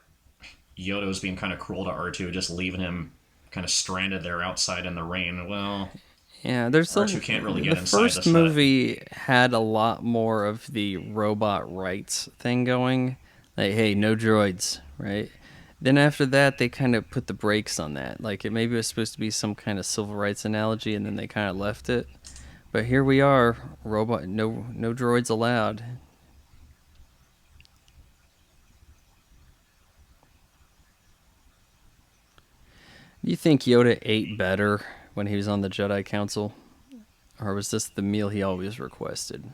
Yoda was being kind of cruel to R2, just leaving him kind of stranded there outside in the rain. Well, yeah, there's R2 can't really get the inside first this movie had a lot more of the robot rights thing going. Like, hey, no droids, right? Then after that, they kind of put the brakes on that. Like, it maybe was supposed to be some kind of civil rights analogy, and then they kind of left it. But here we are, robot, no droids allowed. You think Yoda ate better when he was on the Jedi Council? Or was this the meal he always requested?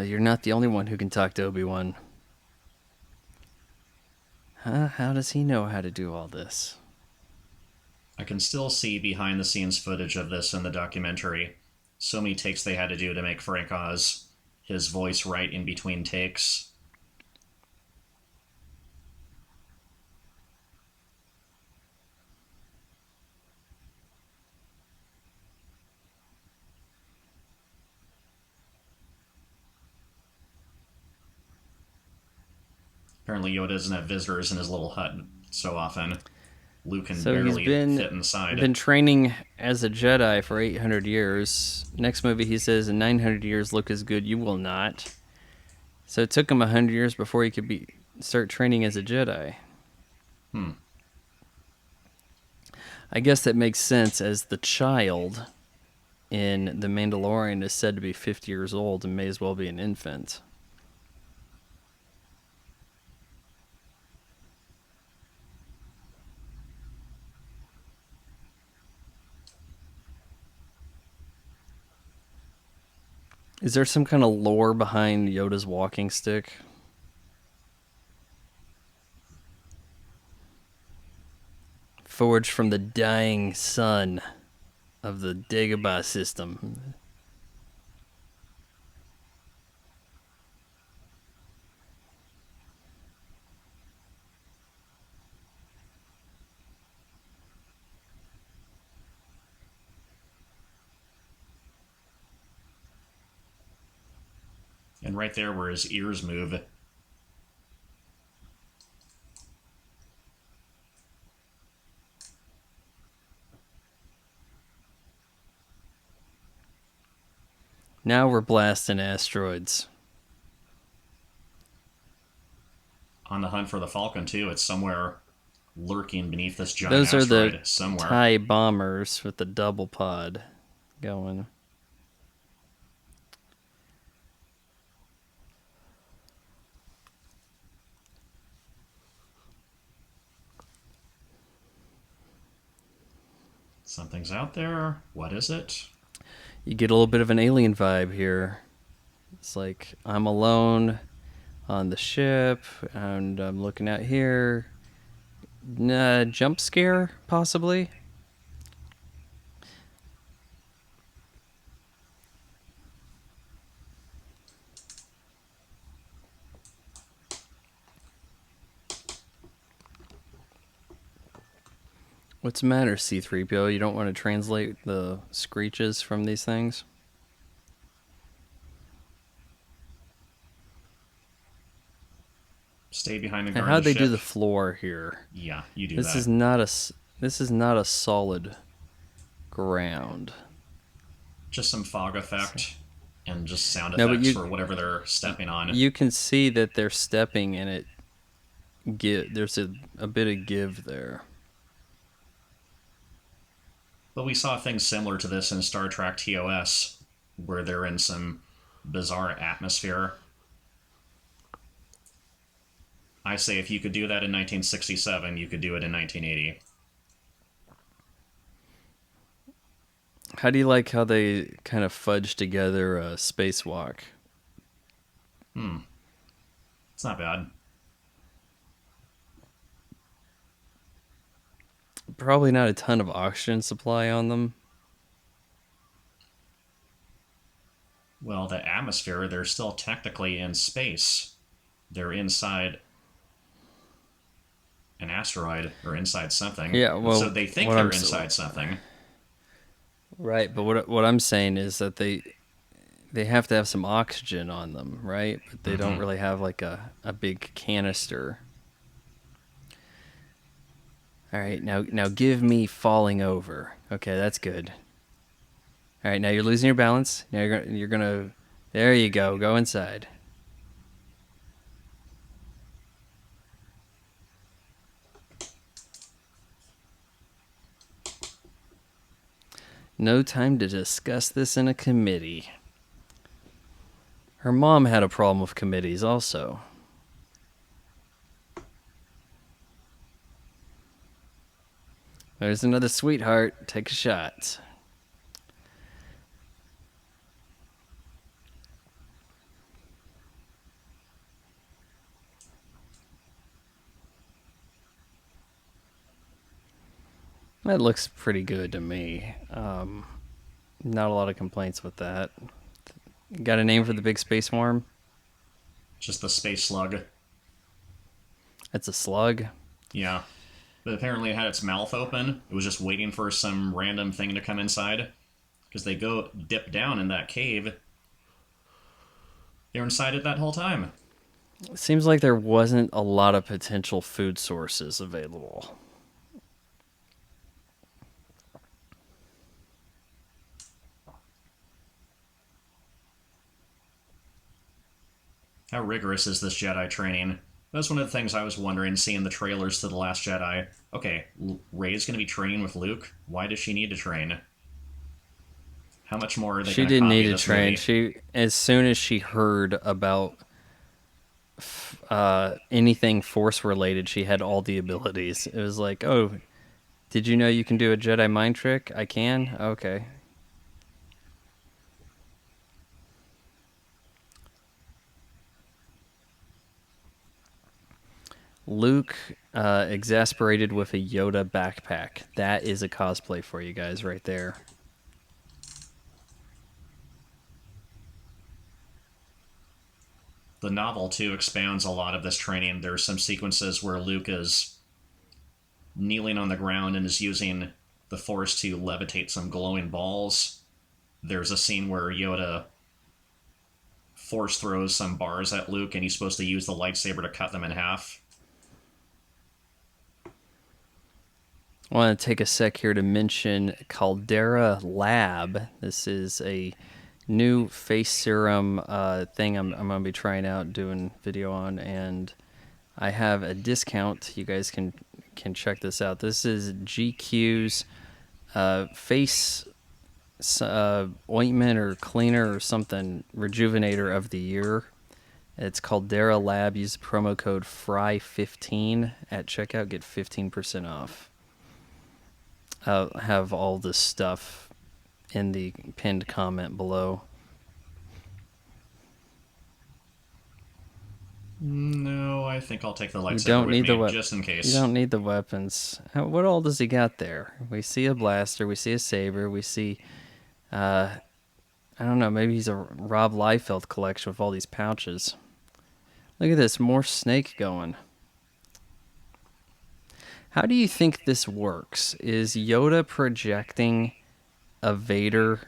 You're not the only one who can talk to Obi-Wan. Huh? How does he know how to do all this? I can still see behind the scenes footage of this in the documentary. So many takes they had to do to make Frank Oz his voice right in between takes. Apparently Yoda doesn't have visitors in his little hut so often. Luke can barely fit inside. Been training as a Jedi for 800 years. Next movie he says, in 900 years look as good you will not. So it took him 100 years before he could start training as a Jedi. I guess that makes sense, as the child in The Mandalorian is said to be 50 years old and may as well be an infant. Is there some kind of lore behind Yoda's walking stick? Forged from the dying sun of the Dagobah system. And right there where his ears move. Now we're blasting asteroids. On the hunt for the Falcon, too. It's somewhere lurking beneath this giant Those are asteroid the somewhere. TIE bombers with the double pod going. Something's out there. What is it? You get a little bit of an alien vibe here. It's like, I'm alone on the ship, and I'm looking out here. Jump scare, possibly? What's the matter, C-3PO? You don't want to translate the screeches from these things? Stay behind and And guard how'd the they do ship. the floor here? Yeah, you do This that. is not this is not a solid ground. Just some fog effect and just sound No, but effects for whatever they're stepping on. you can see that they're stepping and there's a bit of give there. But we saw things similar to this in Star Trek TOS, where they're in some bizarre atmosphere. I say if you could do that in 1967, you could do it in 1980. How do you like how they kind of fudge together a spacewalk? It's not bad. Probably not a ton of oxygen supply on them. Well, the atmosphere, they're still technically in space. They're inside an asteroid or inside something. Yeah, well, so they think they're inside something. Right, but what I'm saying is that they have to have some oxygen on them, right? But they don't really have like a big canister. All right, now give me falling over. Okay, that's good. All right, now you're losing your balance. Now you're gonna there you go. Go inside. No time to discuss this in a committee. Her mom had a problem with committees also. There's another sweetheart. Take a shot. That looks pretty good to me. Not a lot of complaints with that. Got a name for the big space worm? Just the space slug. It's a slug. Yeah. But apparently it had its mouth open. It was just waiting for some random thing to come inside. Because they go dip down in that cave. They were inside it that whole time. It seems like there wasn't a lot of potential food sources available. How rigorous is this Jedi training? That's one of the things I was wondering, seeing the trailers to The Last Jedi. Okay, Rey's going to be training with Luke. Why does she need to train? How much more are they She going to didn't copy need to this train. movie? She, as soon as she heard about anything Force related, she had all the abilities. It was like, oh, did you know you can do a Jedi mind trick? I can? Okay. Luke exasperated with a Yoda backpack. That is a cosplay for you guys right there. The novel, too, expounds a lot of this training. There's some sequences where Luke is kneeling on the ground and is using the Force to levitate some glowing balls. There's a scene where Yoda Force throws some bars at Luke and he's supposed to use the lightsaber to cut them in half. I want to take a sec here to mention Caldera Lab. This is a new face serum thing I'm going to be trying out, doing video on, and I have a discount. You guys can check this out. This is GQ's face ointment or cleaner or something, rejuvenator of the year. It's Caldera Lab. Use the promo code FRY15 at checkout. Get 15% off. I'll have all this stuff in the pinned comment below. No, I think I'll take the lightsaber with me, just in case. You don't need the weapons. What all does he got there? We see a blaster, we see a saber, we see, I don't know, maybe he's a Rob Liefeld collection with all these pouches. Look at this, more snake going. How do you think this works? Is Yoda projecting a Vader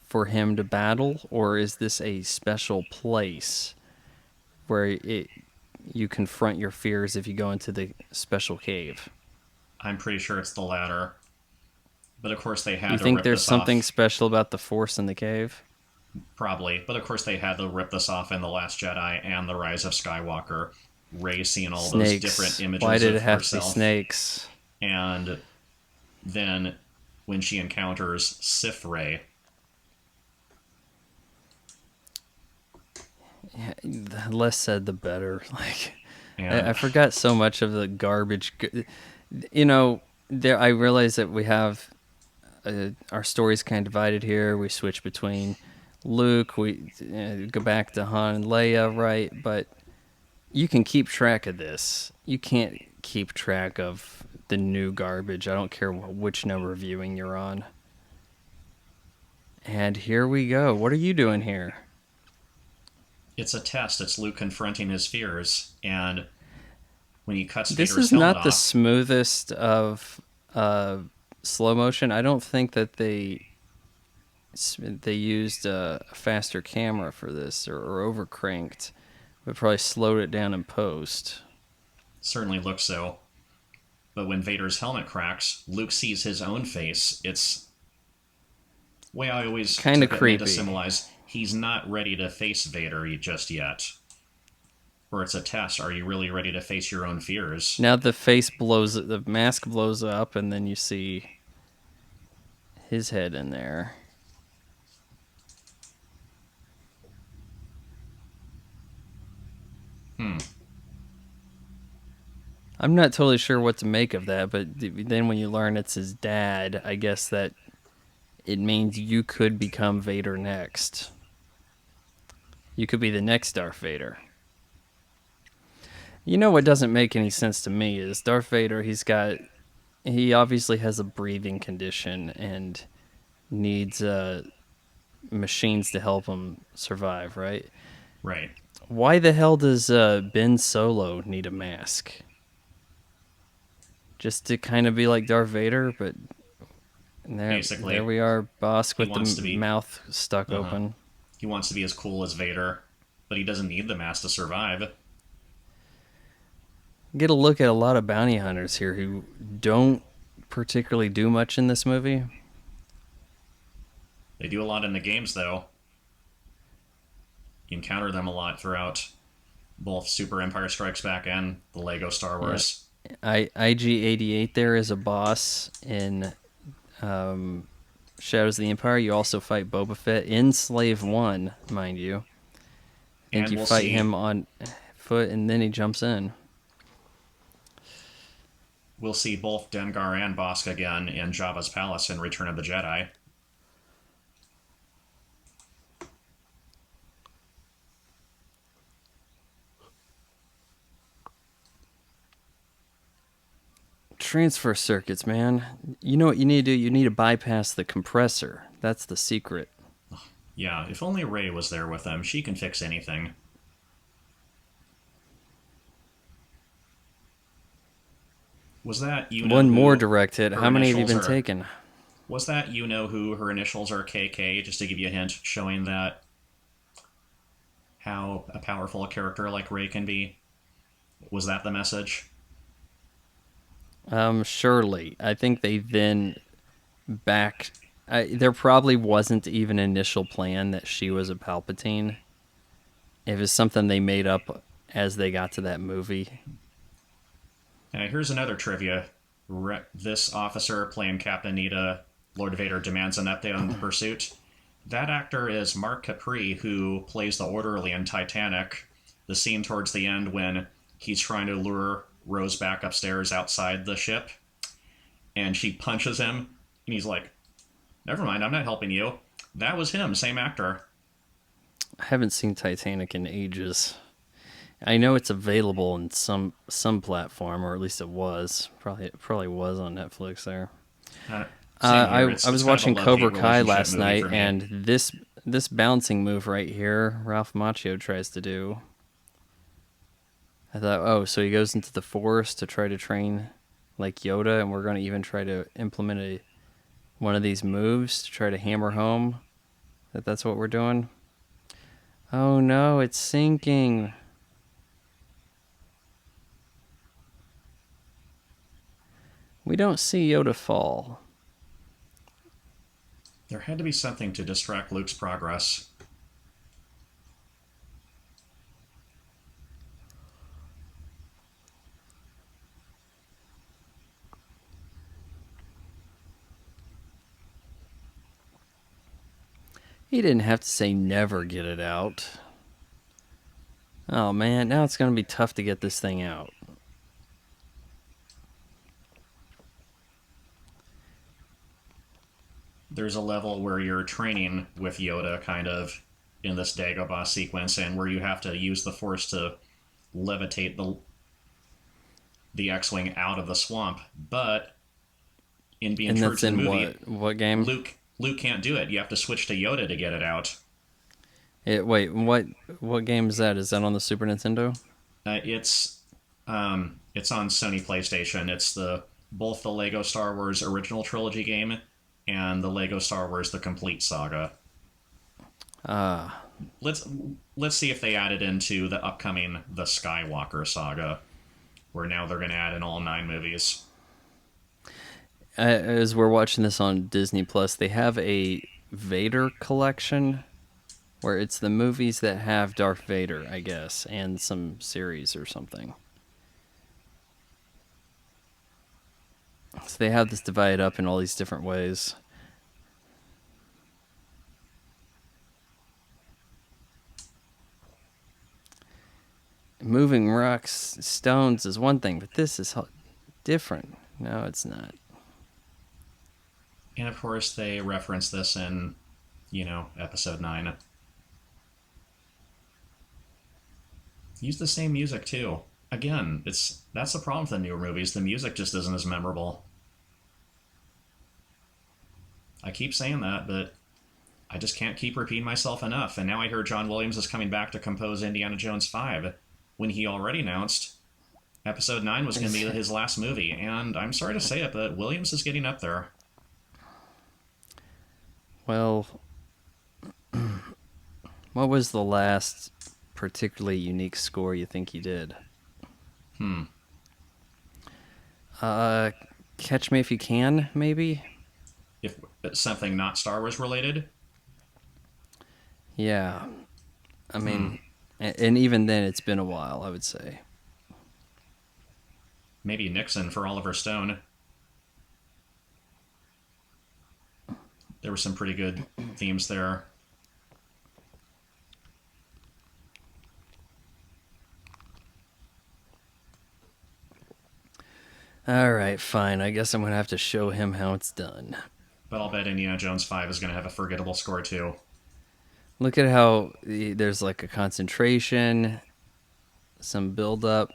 for him to battle, or is this a special place where you confront your fears if you go into the special cave. I'm pretty sure it's the latter. But of course they You had to think rip there's this something off. special about the Force in the cave? Probably. But of course they had to rip this off in The Last Jedi and The Rise of Skywalker. Rey seeing all those different Snakes. Why images did it of have to be herself. snakes? And then when she encounters Sith Rey. The less said, the better. Like, And I forgot so much of the garbage. You know, I realize that we have our stories kind of divided here. We switch between Luke, we go back to Han and Leia, right? But you can keep track of this. You can't keep track of the new garbage. I don't care which number of viewing you're on. And here we go. What are you doing here? it's a test. It's Luke confronting his fears. And when he cuts This Vader's is helmet not the off, smoothest of slow motion. I don't think that they used a faster camera for this or over cranked. But probably slowed it down in post. certainly looks so. But when Vader's helmet cracks, Luke sees his own face. It's way I always Kind of took it meant to creepy. symbolize he's not ready to face Vader just yet. Or it's a test. Are you really ready to face your own fears? Now the mask blows up, and then you see his head in there. I'm not totally sure what to make of that, but then when you learn it's his dad, I guess that it means you could become Vader next. You could be the next Darth Vader. You know what doesn't make any sense to me is Darth Vader, he obviously has a breathing condition and needs machines to help him survive, right? Right. Why the hell does Ben Solo need a mask? Just to kind of be like Darth Vader, but Basically, there we are, Bosk he with wants to the be. mouth stuck open. He wants to be as cool as Vader, but he doesn't need the mask to survive. Get a look at a lot of bounty hunters here who don't particularly do much in this movie. They do a lot in the games, though. You encounter them a lot throughout both Super Empire Strikes Back and the Lego Star Wars. IG-88 there is a boss in Shadows of the Empire. You also fight Boba Fett in Slave 1, mind you. I think And you we'll fight see, him on foot, and then he jumps in. we'll see both Dengar and Bosk again in Jabba's palace in Return of the Jedi. Transfer circuits, man. You know what you need to do? You need to bypass the compressor. That's the secret. Yeah, if only Rey was there with them, she can fix anything. Was that you know One who more direct hit. her How many have you initials been are? taking? Was that you know who her initials are KK? Just to give you a hint, showing that how a powerful a character like Rey can be. Was that the message? Surely. I think they then there probably wasn't even an initial plan that she was a Palpatine. It was something they made up as they got to that movie. Here's another trivia. This officer playing Captain Nita, Lord Vader demands an update on the pursuit. That actor is Mark Capri, who plays the orderly in Titanic. The scene towards the end when he's trying to lure Rose back upstairs outside the ship, and she punches him, and he's like, "Never mind, I'm not helping you." That was him, same actor. I haven't seen Titanic in ages. I know it's available in some platform, or at least it was. It probably was on Netflix there. Same here. I was watching kind of a love-hate Cobra Kai relationship last movie night, for me. and this bouncing move right here, Ralph Macchio tries to do. I thought, oh, so he goes into the forest to try to train like Yoda, and we're going to even try to implement one of these moves to try to hammer home that's what we're doing. Oh no, it's sinking. We don't see Yoda fall. There had to be something to distract Luke's progress. He didn't have to say never get it out. Oh man, now it's going to be tough to get this thing out. There's a level where you're training with Yoda, kind of, in this Dagobah sequence, and where you have to use the Force to levitate the X-wing out of the swamp. But in being And true that's to the in movie, what game? Luke can't do it. You have to switch to Yoda to get it out. Wait, what game is that? Is that on the Super Nintendo? It's on Sony PlayStation. It's both the Lego Star Wars original trilogy game and the Lego Star Wars The Complete Saga. Let's see if they add it into the upcoming The Skywalker Saga, where now they're going to add in all 9 movies. As we're watching this on Disney Plus, they have a Vader collection where it's the movies that have Darth Vader, I guess, and some series or something. So they have this divided up in all these different ways. Moving rocks, stones is one thing, but this is different. No, it's not. And of course, they reference this in, Episode 9. Use the same music, too. Again, that's the problem with the newer movies. The music just isn't as memorable. I keep saying that, but I just can't keep repeating myself enough. And now I hear John Williams is coming back to compose Indiana Jones 5, when he already announced Episode 9 was going to be his last movie. And I'm sorry to say it, but Williams is getting up there. Well, what was the last particularly unique score you think he did? Catch Me If You Can, maybe? If something not Star Wars related? Yeah. I mean, and even then it's been a while, I would say. Maybe Nixon for Oliver Stone. There were some pretty good themes there. All right, fine. I guess I'm going to have to show him how it's done. But I'll bet Indiana Jones 5 is going to have a forgettable score, too. Look at how there's like a concentration, some build-up.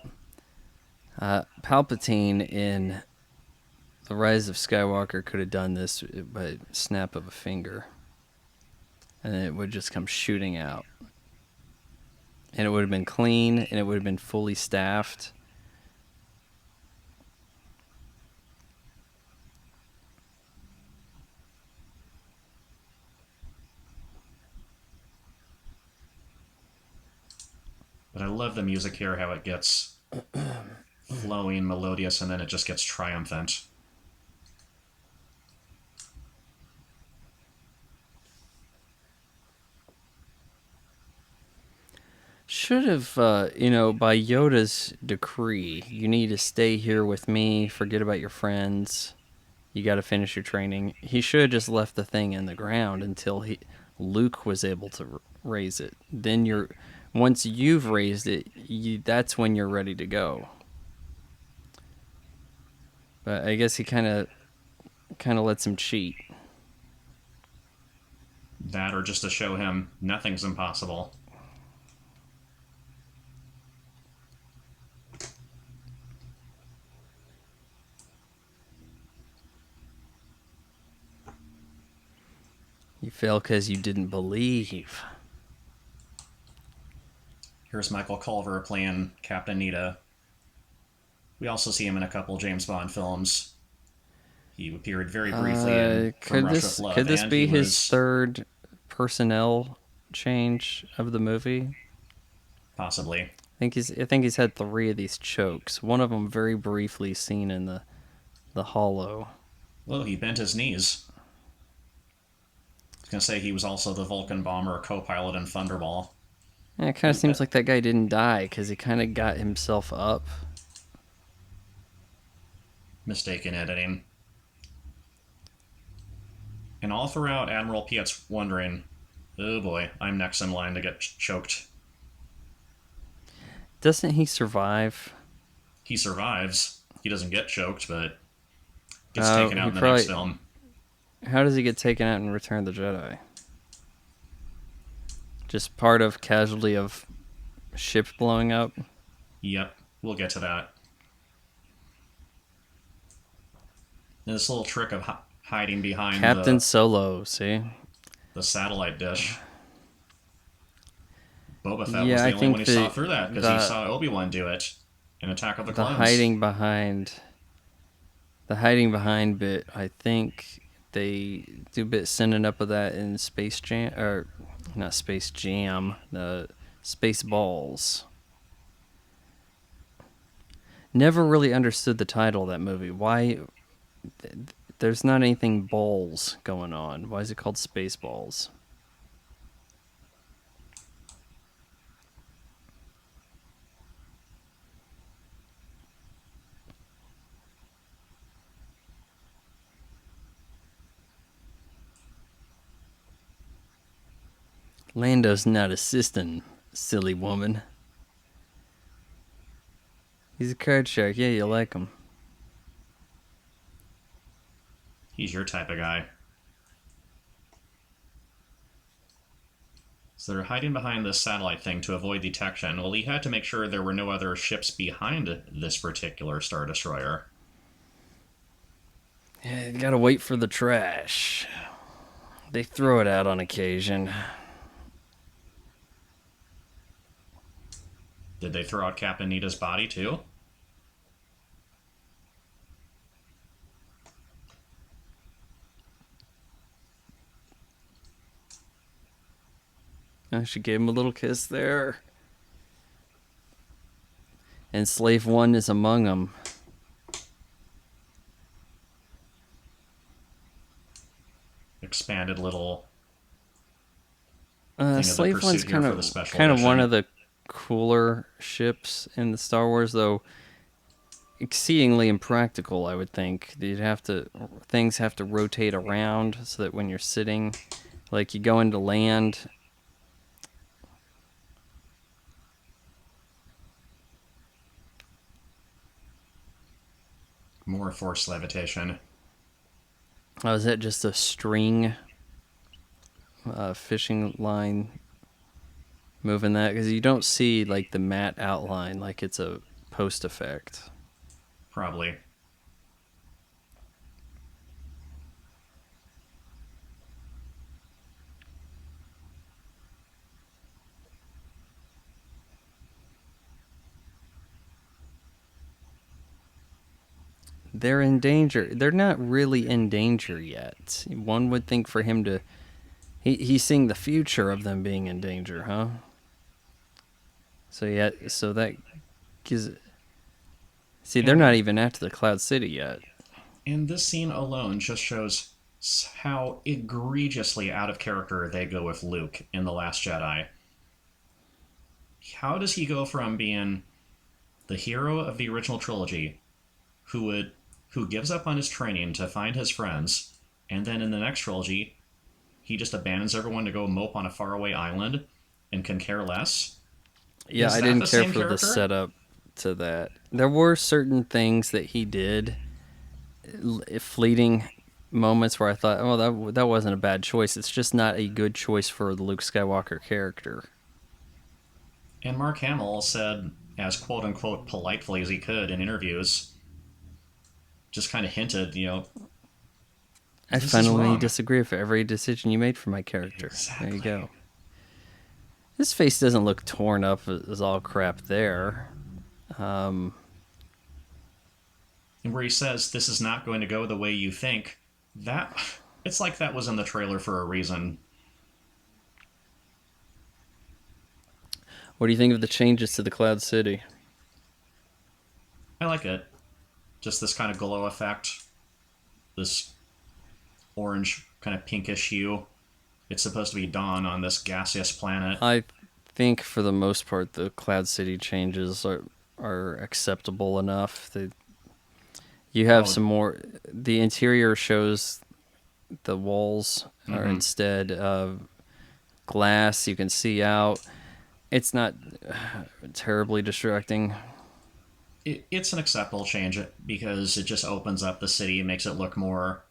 Palpatine in The Rise of Skywalker could have done this by a snap of a finger. And it would just come shooting out. And it would have been clean, and it would have been fully staffed. But I love the music here, how it gets flowing, melodious, and then it just gets triumphant. Should have, by Yoda's decree, you need to stay here with me, forget about your friends, you got to finish your training. He should have just left the thing in the ground until Luke was able to raise it. Then once you've raised it, that's when you're ready to go. But I guess he kind of lets him cheat. That, or just to show him nothing's impossible. You fail because you didn't believe. Here's Michael Culver playing Captain Nita. We also see him in a couple James Bond films. He appeared very briefly in From Russia with Love. Could this be his third personnel change of the movie? Possibly. I think he's had 3 of these chokes. One of them very briefly seen in the The Hollow. Well, he bent his knees. I was going to say he was also the Vulcan bomber co-pilot in Thunderball. Yeah, it kind of seems like that guy didn't die because he kind of got himself up. Mistaken editing. And all throughout, Admiral Piet's wondering, oh boy, I'm next in line to get choked. Doesn't he survive? He survives. He doesn't get choked, but gets taken out in the next film. How does he get taken out in Return of the Jedi? Just part of casualty of ship blowing up? Yep, we'll get to that. And this little trick of hiding behind Captain Solo, see? The satellite dish. Boba Fett was the only one who saw through that, because he saw Obi-Wan do it in Attack of the Clones. The hiding behind bit, I think they do a bit sending up of that in Space Jam, or not Space Jam, the Spaceballs. Never really understood the title of that movie. Why? There's not anything balls going on. Why is it called Spaceballs? Lando's not assisting, silly woman. He's a card shark. Yeah, you like him. He's your type of guy. So they're hiding behind this satellite thing to avoid detection. Well, he had to make sure there were no other ships behind this particular Star Destroyer. Yeah, you gotta wait for the trash. They throw it out on occasion. Did they throw out Captain Nita's body, too? She gave him a little kiss there. And Slave One is among them. Expanded little... Slave One's kind of one of the cooler ships in the Star Wars, though exceedingly impractical, I would think. Things have to rotate around so that when you're sitting, like you go into land. More force levitation. Oh, is that just a string fishing line moving that? Because you don't see like the matte outline like it's a post effect. Probably. They're in danger. They're not really in danger yet. One would think for him to... He's seeing the future of them being in danger, huh? So that gives... See, they're not even at the Cloud City yet. And this scene alone just shows how egregiously out of character they go with Luke in The Last Jedi. How does he go from being the hero of the original trilogy, who gives up on his training to find his friends, and then in the next trilogy, he just abandons everyone to go mope on a faraway island and can care less? Yeah, I didn't care for the setup to that. There were certain things that he did, fleeting moments where I thought, oh, that wasn't a bad choice. It's just not a good choice for the Luke Skywalker character. And Mark Hamill said, as quote-unquote politely as he could in interviews, just kind of hinted, I fundamentally disagree with every decision you made for my character. Exactly. There you go. His face doesn't look torn up as all crap there. And where he says, this is not going to go the way you think, it's like that was in the trailer for a reason. What do you think of the changes to the Cloud City? I like it. Just this kind of glow effect. this orange, kind of pinkish hue. It's supposed to be dawn on this gaseous planet. I think for the most part the Cloud City changes are acceptable enough. You have Oh, some more. The interior shows the walls are mm-hmm. instead of glass. You can see out. It's not terribly distracting. It's an acceptable change because it just opens up the city and makes it look more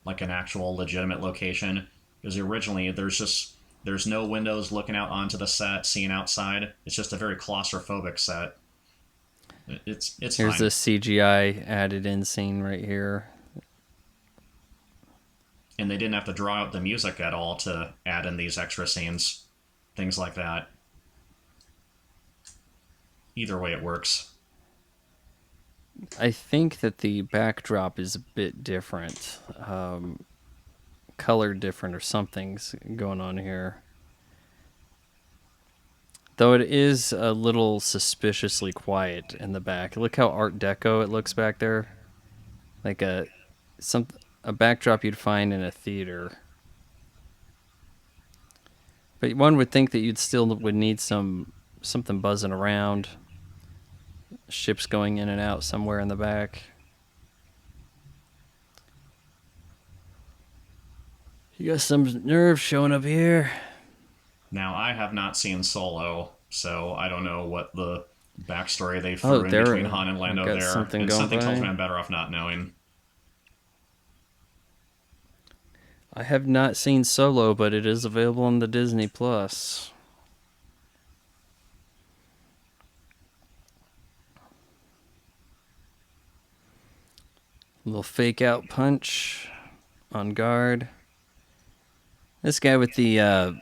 like an actual legitimate location. Because originally there's no windows looking out onto the set, seeing outside. It's just a very claustrophobic set. It's Here's fine. the CGI added in scene right here. And they didn't have to draw out the music at all to add in these extra scenes, things like that. Either way, it works. I think that the backdrop is a bit different, color different, or something's going on here. Though it is a little suspiciously quiet in the back. Look how Art Deco it looks back there, like a backdrop you'd find in a theater. But one would think that you'd still would need something buzzing around, ships going in and out somewhere in the back. You got some nerve showing up here. Now, I have not seen Solo, so I don't know what the backstory they Oh, threw in there between Han and we Lando got there, something and going something tells me by. I'm better off not knowing. I have not seen Solo, but it is available on the Disney Plus. Little fake out punch on guard. This guy with the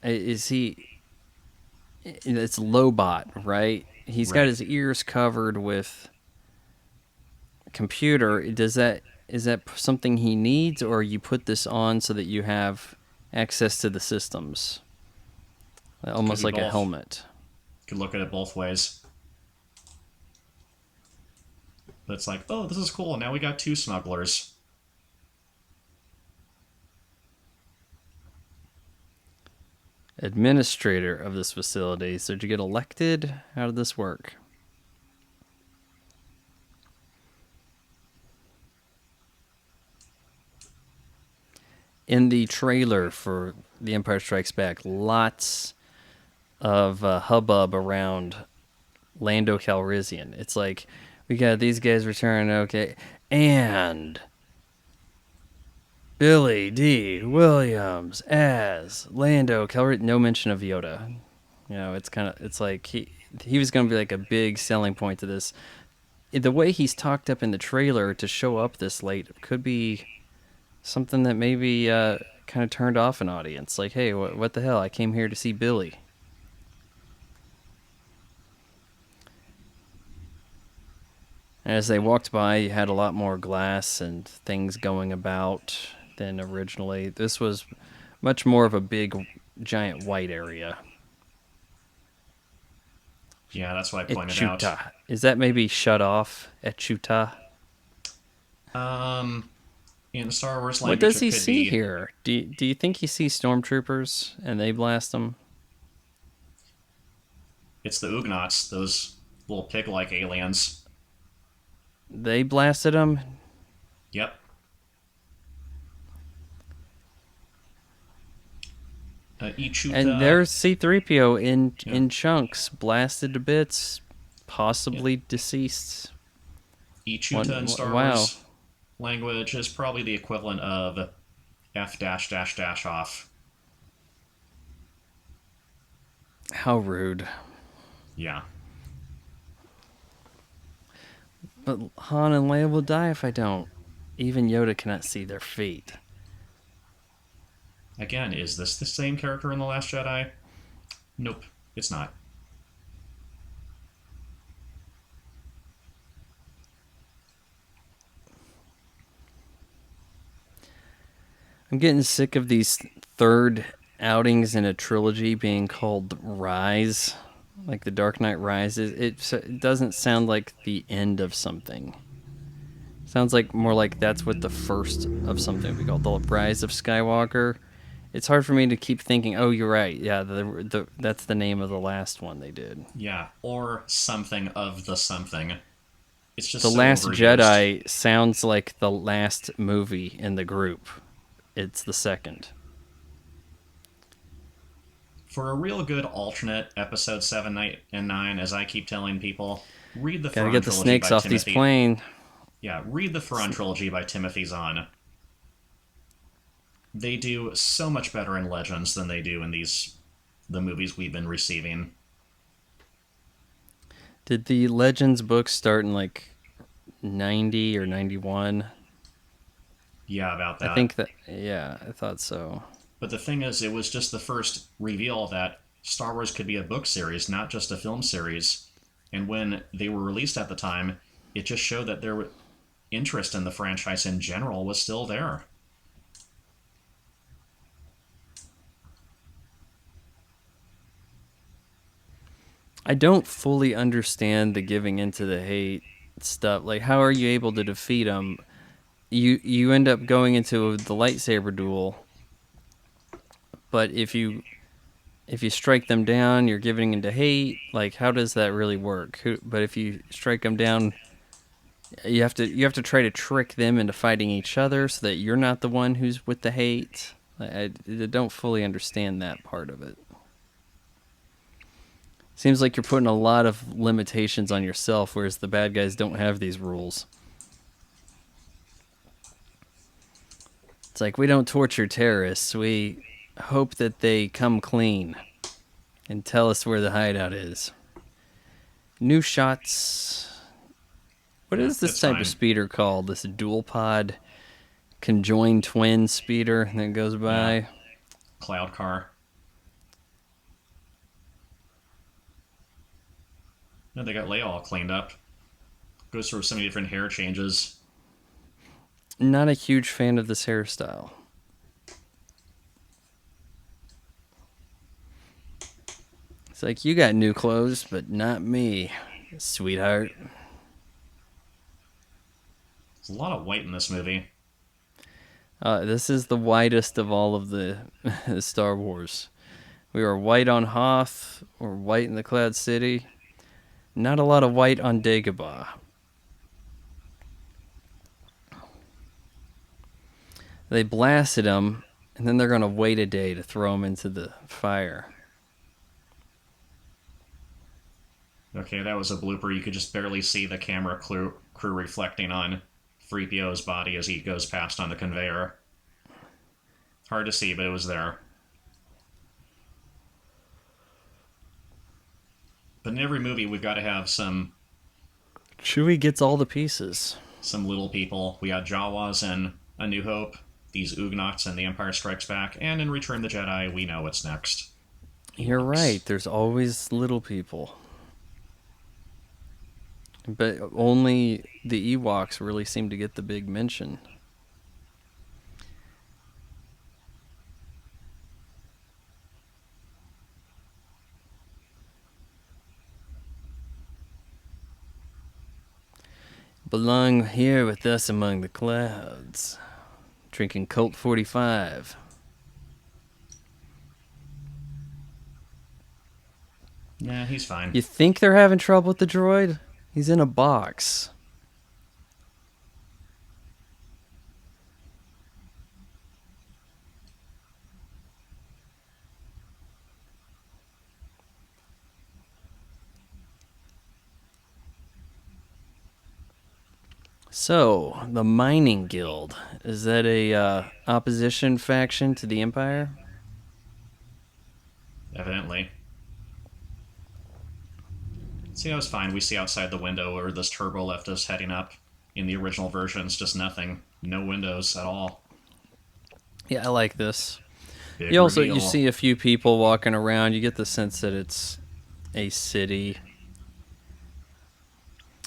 is he? It's Lobot, right? He's got Right. his ears covered with computer. Is that something he needs, or you put this on so that you have access to the systems, Could almost be like a both. helmet? Could look at it both ways. But it's like, oh, this is cool. Now we got two smugglers. Administrator of this facility. So did you get elected? How did this work? In the trailer for The Empire Strikes Back, lots of hubbub around Lando Calrissian. It's like, we got these guys returning, okay, and Billy D. Williams as Lando Calrissian. No mention of Yoda. You know, it's like he was going to be like a big selling point to this. The way he's talked up in the trailer to show up this late could be something that maybe kind of turned off an audience. Like, hey, what the hell? I came here to see Billy. As they walked by, you had a lot more glass and things going about than originally. This was much more of a big, giant white area. Yeah, that's what I pointed out. Echuta. Is that maybe shut off? Echuta? In Star Wars What language, does it he could see be. here? Do you think he sees stormtroopers and they blast them? It's the Ugnaughts, those little pig-like aliens. They blasted him? Yep. And Ichuta. there's C-3PO Yeah. in chunks, blasted to bits, Yeah. possibly deceased. Ichuta in Star Wow. Wars language is probably the equivalent of F dash dash dash off. How rude. Yeah. But Han and Leia will die if I don't. Even Yoda cannot see their fate. Again, is this the same character in The Last Jedi? Nope, it's not. I'm getting sick of these third outings in a trilogy being called Rise. Like The Dark Knight Rises. It doesn't sound like the end of something. It's Sounds like more like that's what the first of something would be called, the Rise of Skywalker. It's hard for me to keep thinking, oh, you're right. Yeah, that's the name of the last one they did. Yeah, or something of the something. It's just The so Last overused. Jedi sounds like the last movie in the group. It's the second. For a real good alternate episode 7, 8, and 9, as I keep telling people, read the Gotta Thrawn get the trilogy snakes by off these Timothy. planes. Yeah, read the Thrawn trilogy by Timothy Zahn. They do so much better in Legends than they do in the movies we've been receiving. Did the Legends books start in like 90 or 91? Yeah, about I that. think that, yeah, I thought so. But the thing is, it was just the first reveal that Star Wars could be a book series, not just a film series. And when they were released at the time, it just showed that their interest in the franchise in general was still there. I don't fully understand the giving into the hate stuff. Like, how are you able to defeat them? You end up going into the lightsaber duel, but if you strike them down, you're giving into hate. Like, how does that really work? But if you strike them down, you have to try to trick them into fighting each other so that you're not the one who's with the hate. I don't fully understand that part of it. Seems like you're putting a lot of limitations on yourself, whereas the bad guys don't have these rules. It's like, we don't torture terrorists. We hope that they come clean and tell us where the hideout is. New shots. What Yeah, is this it's type of fine. speeder called? This dual pod conjoined twin speeder that goes Yeah, by? Cloud Car. No, they got Leia all cleaned up. Goes through so many different hair changes. Not a huge fan of this hairstyle. It's like, you got new clothes, but not me, sweetheart. There's a lot of white in this movie. This is the whitest of all of the Star Wars. We are white on Hoth, or white in the Cloud City. Not a lot of white on Dagobah. They blasted him, and then they're going to wait a day to throw him into the fire. Okay, that was a blooper. You could just barely see the camera crew reflecting on 3PO's body as he goes past on the conveyor. Hard to see, but it was there. But in every movie, we've got to have Chewie gets all the pieces. some little people. We got Jawas in A New Hope, these Ugnaughts in The Empire Strikes Back, and in Return of the Jedi, we know what's next. You're Ewoks. right, there's always little people. But only the Ewoks really seem to get the big mention. Belong here with us among the clouds. Drinking Colt 45. Yeah, he's fine. You think they're having trouble with the droid? He's in a box. So, the Mining Guild. Is that a opposition faction to the Empire? Evidently. See, that was fine. We see outside the window where this turbo left us heading up. In the original versions, just nothing. No windows at all. Yeah, I like this. Big You reveal. see a few people walking around. You get the sense that it's a city.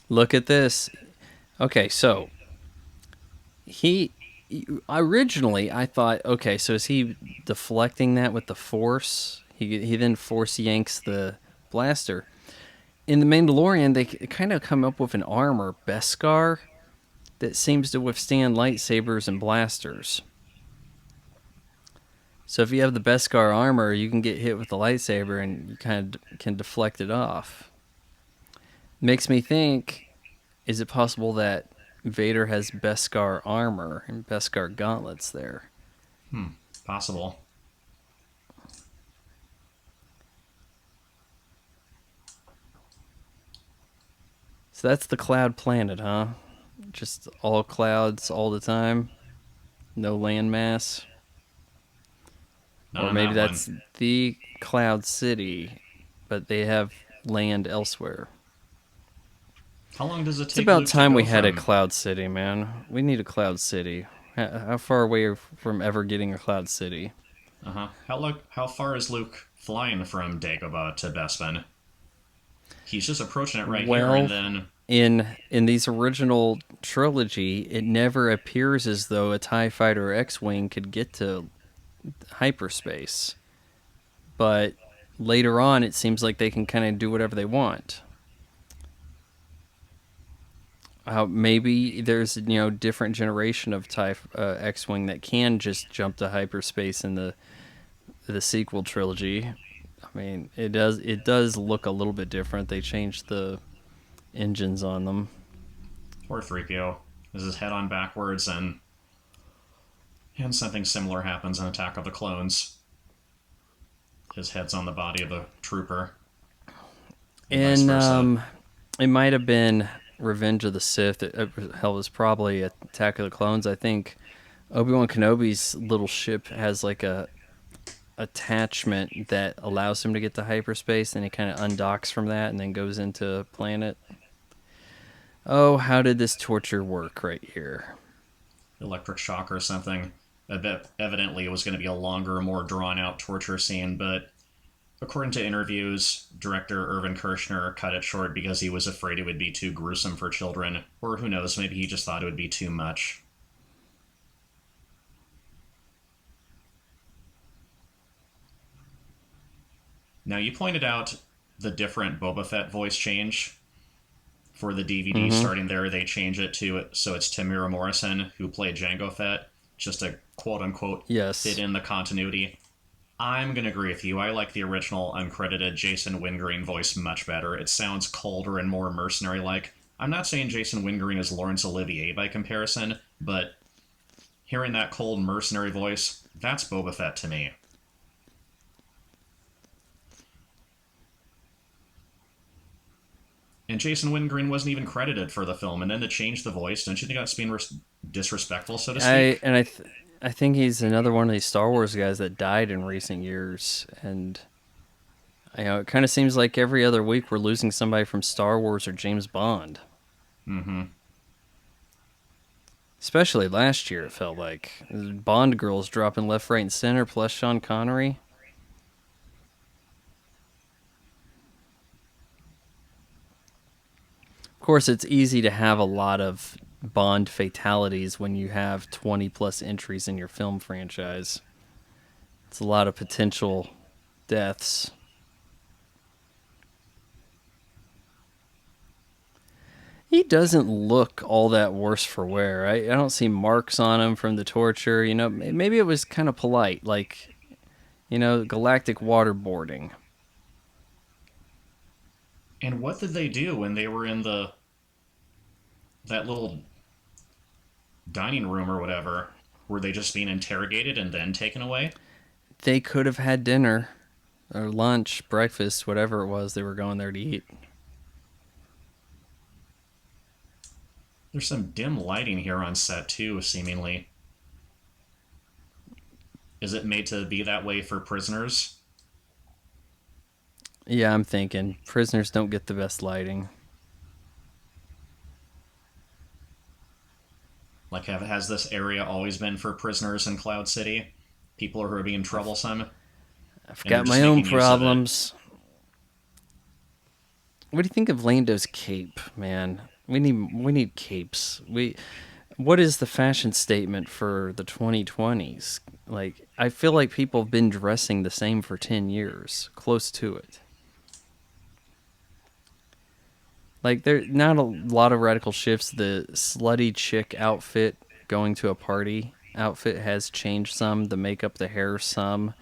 Look at this. Okay, so he originally I thought, okay, so is he deflecting that with the Force? He then Force yanks the blaster. In the Mandalorian, they kind of come up with an armor, Beskar, that seems to withstand lightsabers and blasters. So if you have the Beskar armor, you can get hit with the lightsaber and you kind of can deflect it off. Makes me think, is it possible that Vader has Beskar armor and Beskar gauntlets there? Possible. So that's the cloud planet, huh? Just all clouds all the time? No landmass? Not Or on maybe that that's one. the Cloud City, but they have land elsewhere. How long does it It's take about Luke to time go we had a from... Cloud City, man. We need a Cloud City. How far away are from ever getting a Cloud City? How far is Luke flying from Dagobah to Bespin? He's just approaching it right here, and Well, then... in these original trilogy, it never appears as though a TIE fighter or X-wing could get to hyperspace. But later on, it seems like they can kind of do whatever they want. Maybe there's different generation of TIE X-wing that can just jump to hyperspace in the sequel trilogy. I mean, it does look a little bit different. They changed the engines on them. Poor 3PO. Is his head on backwards, and something similar happens in Attack of the Clones. His head's on the body of a trooper, and vice versa. It might have been Revenge of the Sith. Hell, it was probably Attack of the Clones. I think Obi-Wan Kenobi's little ship has like a attachment that allows him to get to hyperspace, and he kind of undocks from that and then goes into planet. Oh, how did this torture work right here? Electric shock or something. Evidently, it was going to be a longer, more drawn-out torture scene, but according to interviews, director Irvin Kershner cut it short because he was afraid it would be too gruesome for children, or who knows, maybe he just thought it would be too much. Now, you pointed out the different Boba Fett voice change. For the DVD starting there, they change it to so it's Tamira Morrison who played Jango Fett, just to quote unquote fit Yes. in the continuity. I'm gonna agree with you. I like the original uncredited Jason Wingreen voice much better. It sounds colder and more mercenary-like. I'm not saying Jason Wingreen is Laurence Olivier by comparison, but hearing that cold mercenary voice, that's Boba Fett to me. And Jason Wingreen wasn't even credited for the film, and then to change the voice, don't you think that's being disrespectful, so to speak? I think he's another one of these Star Wars guys that died in recent years, and it kind of seems like every other week we're losing somebody from Star Wars or James Bond. Mm-hmm. Especially last year, it felt like Bond girls dropping left, right, and center, plus Sean Connery. Of course, it's easy to have a lot of Bond fatalities when you have 20 plus entries in your film franchise. It's a lot of potential deaths. He doesn't look all that worse for wear. I don't see marks on him from the torture. Maybe it was kind of polite, like, galactic waterboarding. And what did they do when they were in that little dining room or whatever? Were they just being interrogated and then taken away? They could have had dinner or lunch, breakfast, whatever it was they were going there to eat. There's some dim lighting here on set too, seemingly. Is it made to be that way for prisoners? Yeah, I'm thinking prisoners don't get the best lighting. Like, has this area always been for prisoners in Cloud City? People who are being troublesome, I've and they're got just my own making use of it. problems. What do you think of Lando's cape, man? We need capes. What is the fashion statement for the 2020s? Like, I feel like people have been dressing the same for 10 years, close to it. Like, there not a lot of radical shifts. The slutty chick outfit going to a party outfit has changed some. The makeup, the hair, some.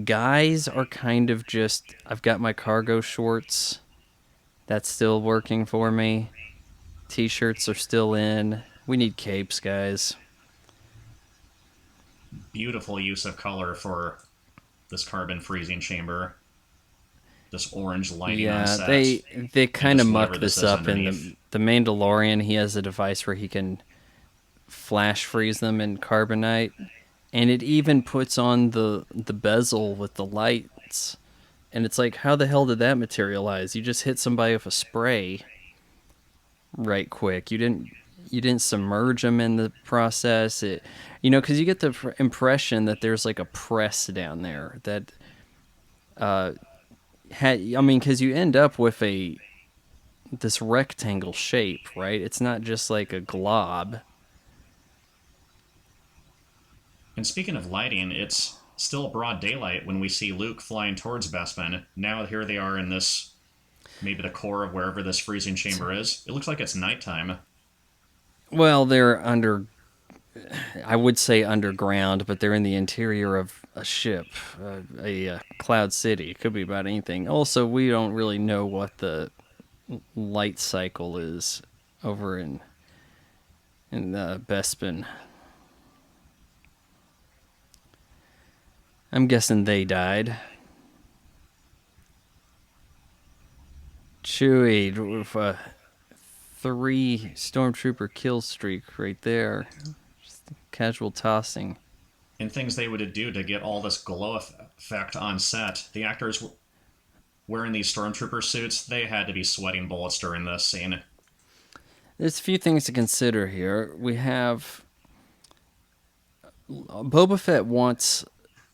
Guys are kind of just, I've got my cargo shorts. That's still working for me. T-shirts are still in. We need capes, guys. Beautiful use of color for this carbon freezing chamber. This orange lighting on Yeah, set, they and kind of just whatever mucked this this is up in underneath. the Mandalorian. He has a device where he can flash freeze them in Carbonite, and it even puts on the bezel with the lights. And it's like, how the hell did that materialize? You just hit somebody with a spray right quick. You didn't submerge them in the process. Because you get the impression that there's like a press down there that because you end up with this rectangle shape, right? It's not just like a glob. And speaking of lighting, it's still broad daylight when we see Luke flying towards Bespin. Now here they are in this, maybe the core of wherever this freezing chamber is. It looks like it's nighttime. Well, they're under, I would say underground, but they're in the interior of a ship, a cloud city. It could be about anything. Also, we don't really know what the light cycle is over in Bespin. I'm guessing they died. Chewie with a 3 stormtrooper kill streak right there. Just casual tossing. And things they would do to get all this glow effect on set. The actors wearing these stormtrooper suits, they had to be sweating bullets during this scene. There's a few things to consider here. We have Boba Fett wants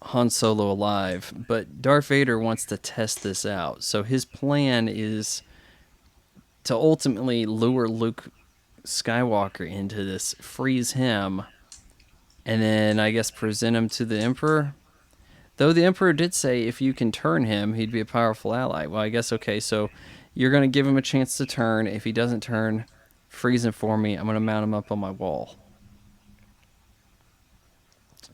Han Solo alive, but Darth Vader wants to test this out. So his plan is to ultimately lure Luke Skywalker into this, freeze him, and then I guess present him to the Emperor. Though the Emperor did say if you can turn him, he'd be a powerful ally. Well, I guess, okay, so you're going to give him a chance to turn. If he doesn't turn, freeze him for me. I'm going to mount him up on my wall.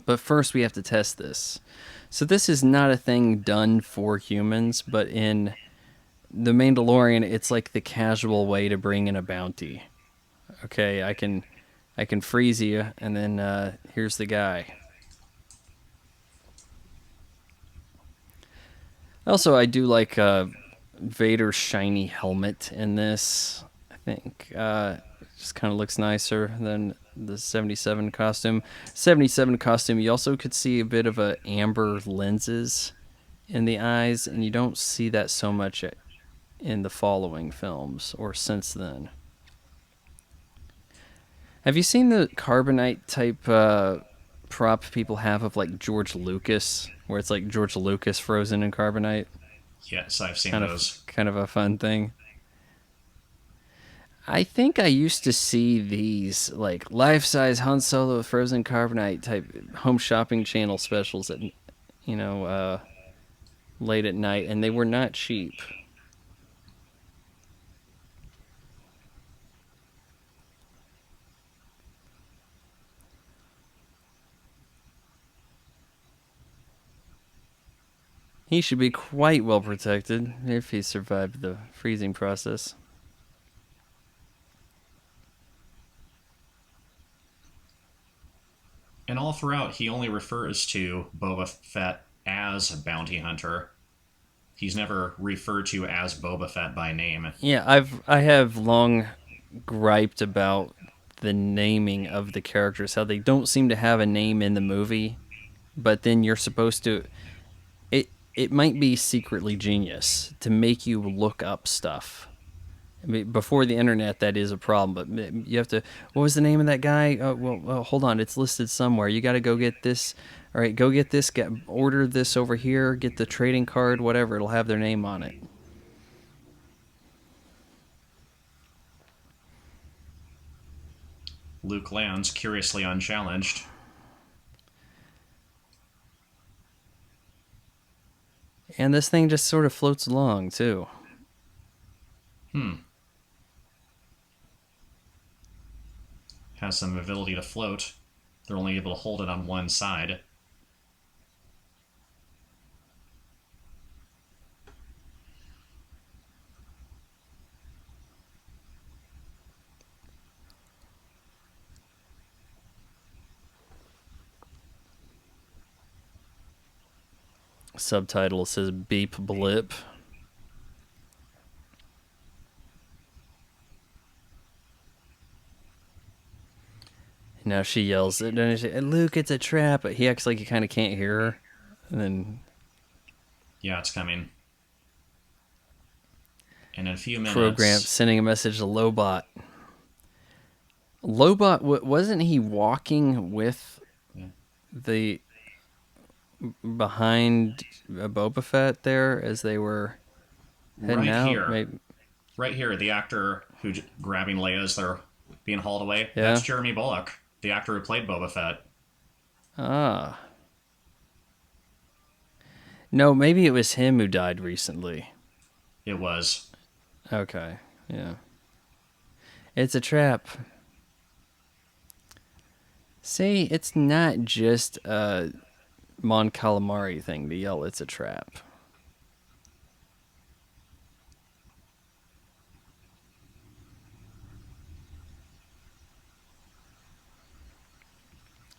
But first, we have to test this. So this is not a thing done for humans, but in The Mandalorian, it's like the casual way to bring in a bounty. Okay, I can freeze you, and then here's the guy. Also, I do like Vader's shiny helmet in this. I think it just kind of looks nicer than the 77 costume. 77 costume, you also could see a bit of a amber lenses in the eyes, and you don't see that so much in the following films or since then. Have you seen the Carbonite type prop people have of like George Lucas, where it's like George Lucas frozen in Carbonite? Yes, I've seen Kind of, those. kind of a fun thing. I think I used to see these like life-size Han Solo frozen Carbonite type home shopping channel specials at you know late at night, and they were not cheap. He should be quite well protected if he survived the freezing process. And all throughout, he only refers to Boba Fett as a bounty hunter. He's never referred to as Boba Fett by name. Yeah, I have long griped about the naming of the characters, how they don't seem to have a name in the movie, but then you're supposed to it might be secretly genius to make you look up stuff. I mean, before the internet, that is a problem. But you have to. What was the name of that guy? Well, hold on. It's listed somewhere. You got to go get this. All right, go get this. Order this over here. Get the trading card. Whatever. It'll have their name on it. Luke lands curiously unchallenged. And this thing just sort of floats along too. Hmm. has some ability to float. They're only able to hold it on one side. Subtitle says beep blip. Now she yells at Luke, it's a trap. But he acts like he kind of can't hear her. And then Yeah, it's coming. And in a few minutes... program sending a message to Lobot. Lobot, wasn't he walking with the... behind Boba Fett there as they were heading out? Right here, the actor who's grabbing Leia as they're being hauled away. Yeah. That's Jeremy Bulloch, the actor who played Boba Fett. Ah. No, maybe it was him who died recently. It was. Okay, yeah. It's a trap. See, it's not just a Mon Calamari thing to yell it's a trap.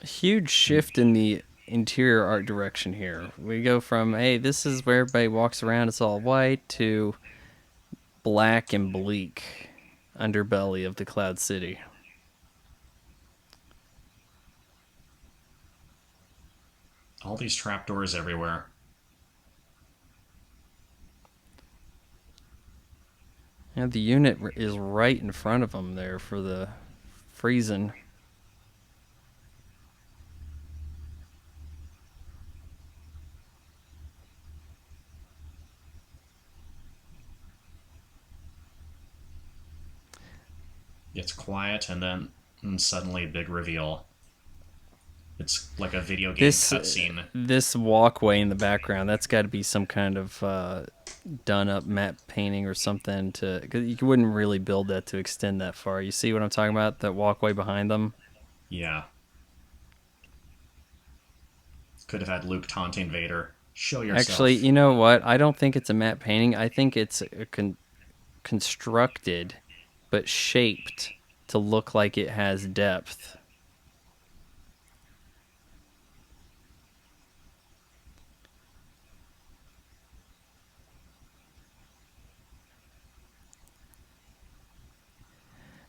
A huge shift in the interior art direction here. We go from, hey, this is where everybody walks around, it's all white, to black and bleak underbelly of the Cloud City. All these trapdoors everywhere. Yeah, the unit is right in front of them there for the freezing. It's quiet, and then suddenly big reveal. It's like a video game cutscene. This walkway in the background, that's got to be some kind of done-up map painting or something. Cause you wouldn't really build that to extend that far. You see what I'm talking about? That walkway behind them? Yeah. Could have had Luke taunting Vader. Show yourself. Actually, you know what? I don't think it's a map painting. I think it's constructed but shaped to look like it has depth.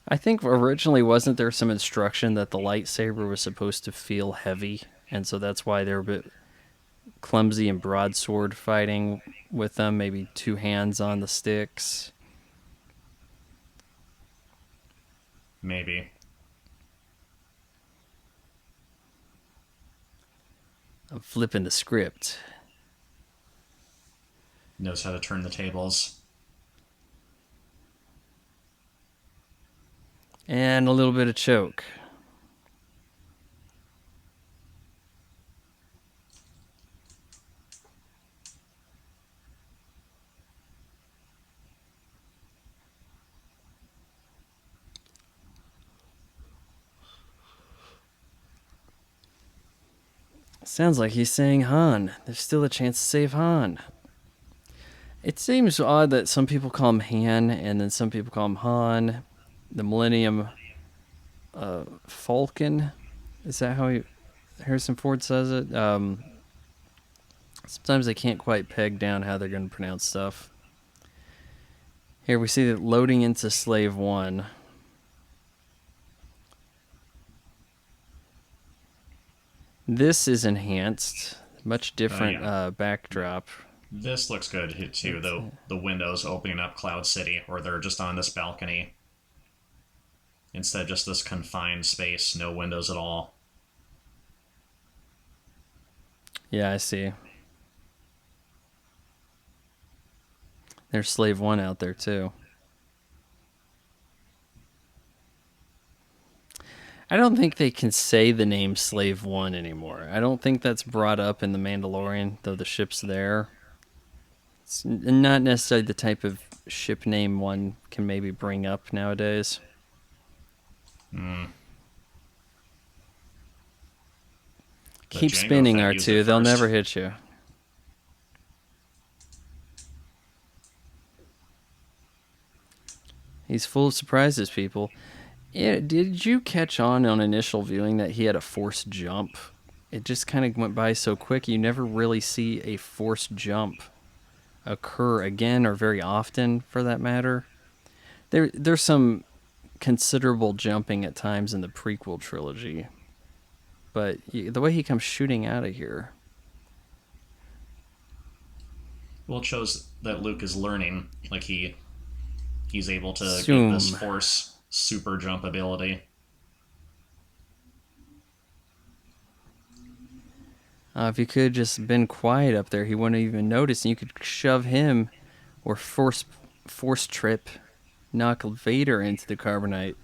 I think originally wasn't there some instruction that the lightsaber was supposed to feel heavy, and so that's why they're a bit clumsy and broadsword fighting with them, maybe two hands on the sticks. Maybe. I'm flipping the script. Knows how to turn the tables. And a little bit of choke. Sounds like he's saying Han. There's still a chance to save Han. It seems odd that some people call him Han and then some people call him Han. The Millennium Falcon. Is that how Harrison Ford says it? Sometimes they can't quite peg down how they're going to pronounce stuff. Here we see that loading into Slave 1. This is enhanced. Much different backdrop. This looks good too, though. The windows opening up Cloud City, or they're just on this balcony. Instead of just this confined space, no windows at all. Yeah, I see. There's Slave 1 out there too. I don't think they can say the name Slave 1 anymore. I don't think that's brought up in The Mandalorian, though the ship's there. It's not necessarily the type of ship name one can maybe bring up nowadays. The Keep Jango spinning, Fett used it R2. They'll first. never hit you. He's full of surprises, people. Yeah, did you catch on initial viewing that he had a forced jump? It just kind of went by so quick. You never really see a forced jump occur again, or very often, for that matter. There's some considerable jumping at times in the prequel trilogy, but the way he comes shooting out of here. Well, it shows that Luke is learning. Like he's able to get Zoom. this force super jump ability. If you could just been quiet up there, he wouldn't even notice, and you could shove him or force trip, knock Vader into the Carbonite.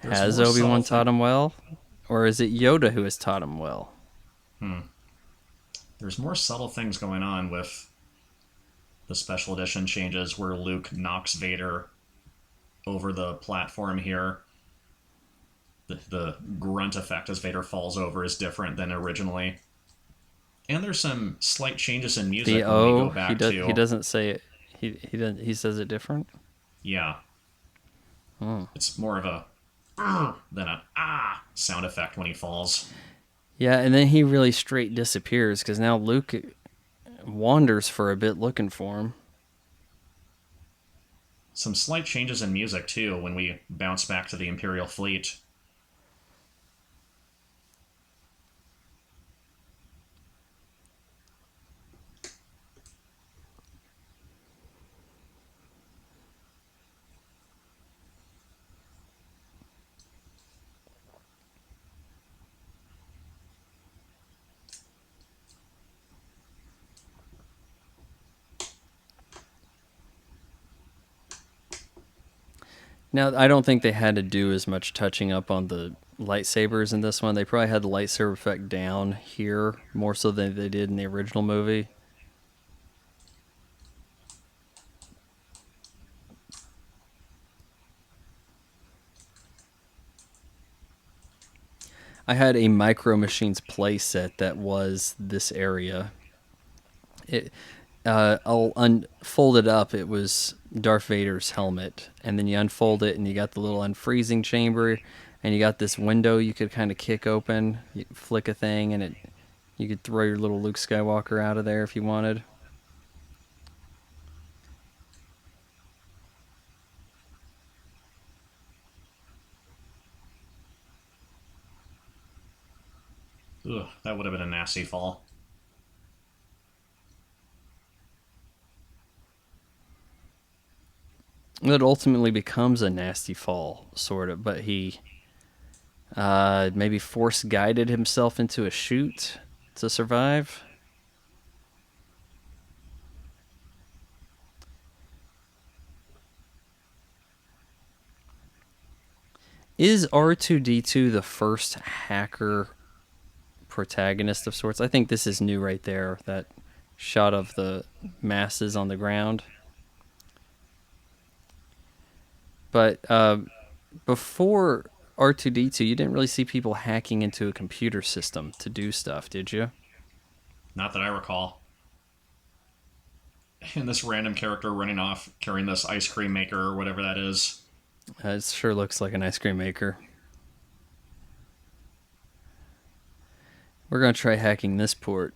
Has Obi-Wan taught him well? Or is it Yoda who has taught him well? There's more subtle things going on with the special edition changes where Luke knocks Vader over the platform here. The grunt effect as Vader falls over is different than originally. And there's some slight changes in music when we go back to... He doesn't say it. He says it different? Yeah. It's more of a than a sound effect when he falls. Yeah, and then he really straight disappears because now Luke wanders for a bit looking for him. Some slight changes in music, too, when we bounce back to the Imperial fleet. Now, I don't think they had to do as much touching up on the lightsabers in this one. They probably had the lightsaber effect down here more so than they did in the original movie. I had a Micro Machines playset that was this area. I'll unfold it up. It was Darth Vader's helmet, and then you unfold it, and you got the little unfreezing chamber, and you got this window you could kind of kick open. You flick a thing, and you could throw your little Luke Skywalker out of there if you wanted. Ugh, that would have been a nasty fall. It ultimately becomes a nasty fall, sort of, but he maybe force guided himself into a chute to survive. Is R2-D2 the first hacker protagonist of sorts? I think this is new right there, that shot of the masses on the ground. But before R2-D2, you didn't really see people hacking into a computer system to do stuff, did you? Not that I recall. And this random character running off carrying this ice cream maker or whatever that is. It sure looks like an ice cream maker. We're going to try hacking this port.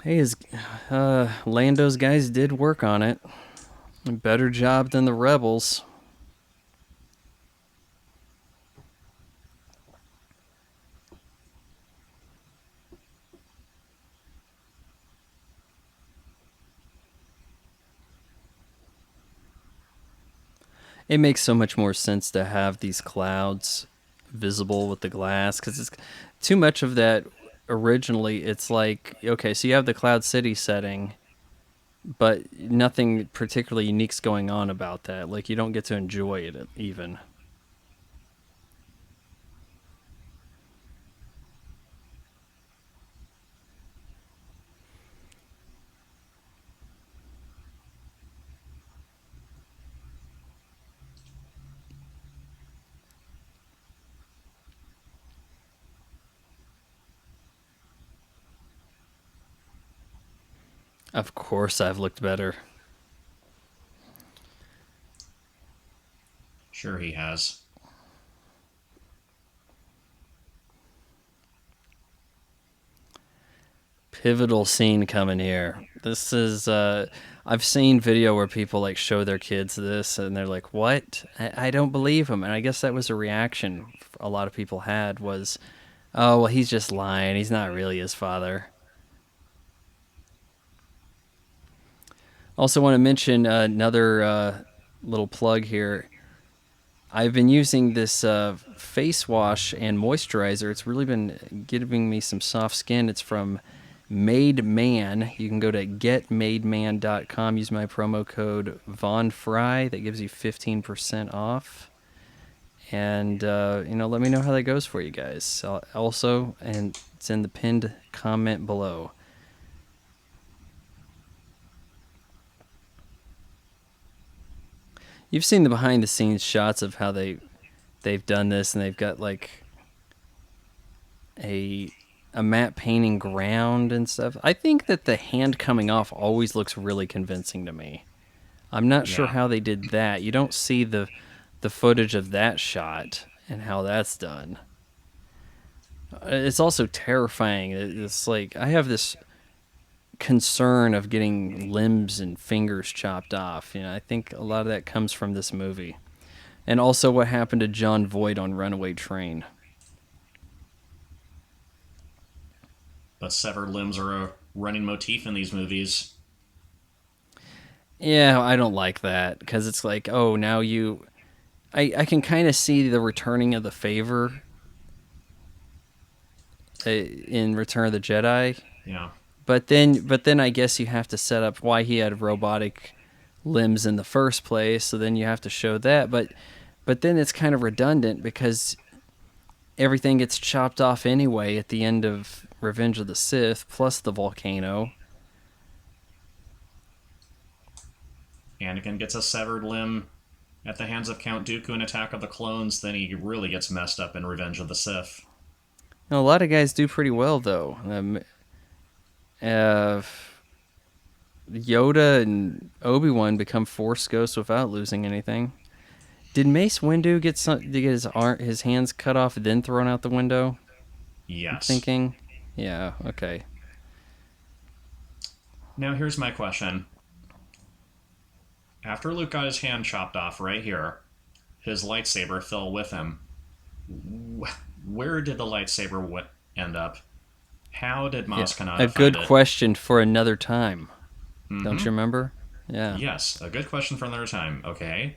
Hey, Lando's guys did work on it. A better job than the Rebels. It makes so much more sense to have these clouds visible with the glass, because it's too much of that originally. It's like, okay, so you have the Cloud City setting, but nothing particularly unique's going on about that. Like, you don't get to enjoy it even. Of course, I've looked better. Sure, he has. Pivotal scene coming here. This is I've seen video where people like show their kids this and they're like, what? I don't believe him. And I guess that was a reaction a lot of people had was, oh, well, he's just lying, he's not really his father. Also want to mention another little plug here. I've been using this face wash and moisturizer. It's really been giving me some soft skin. It's from Made Man. You can go to getmademan.com. Use my promo code VonFry. That gives you 15% off. And, let me know how that goes for you guys. Also, and it's in the pinned comment below. You've seen the behind the scenes shots of how they've done this, and they've got like a matte painting ground and stuff. I think that the hand coming off always looks really convincing to me. I'm not sure how they did that. You don't see the footage of that shot and how that's done. It's also terrifying. It's like I have this concern of getting limbs and fingers chopped off. I think a lot of that comes from this movie. And also what happened to John Voight on Runaway Train. But severed limbs are a running motif in these movies. Yeah, I don't like that because it's like, oh, now you... I can kind of see the returning of the favor in Return of the Jedi. Yeah. But then I guess you have to set up why he had robotic limbs in the first place, so then you have to show that. But then it's kind of redundant because everything gets chopped off anyway at the end of Revenge of the Sith, plus the volcano. Anakin gets a severed limb at the hands of Count Dooku in Attack of the Clones, then he really gets messed up in Revenge of the Sith. Now, a lot of guys do pretty well, though. Yoda and Obi-Wan become Force ghosts without losing anything. Did Mace Windu get his hands cut off and then thrown out the window? Yes. I'm thinking. Yeah, okay. Now here's my question. After Luke got his hand chopped off right here, his lightsaber fell with him. Where did the lightsaber end up? How did Maz Kanata find it? A good question for another time. Mm-hmm. Don't you remember? Yeah. Yes, a good question for another time. Okay.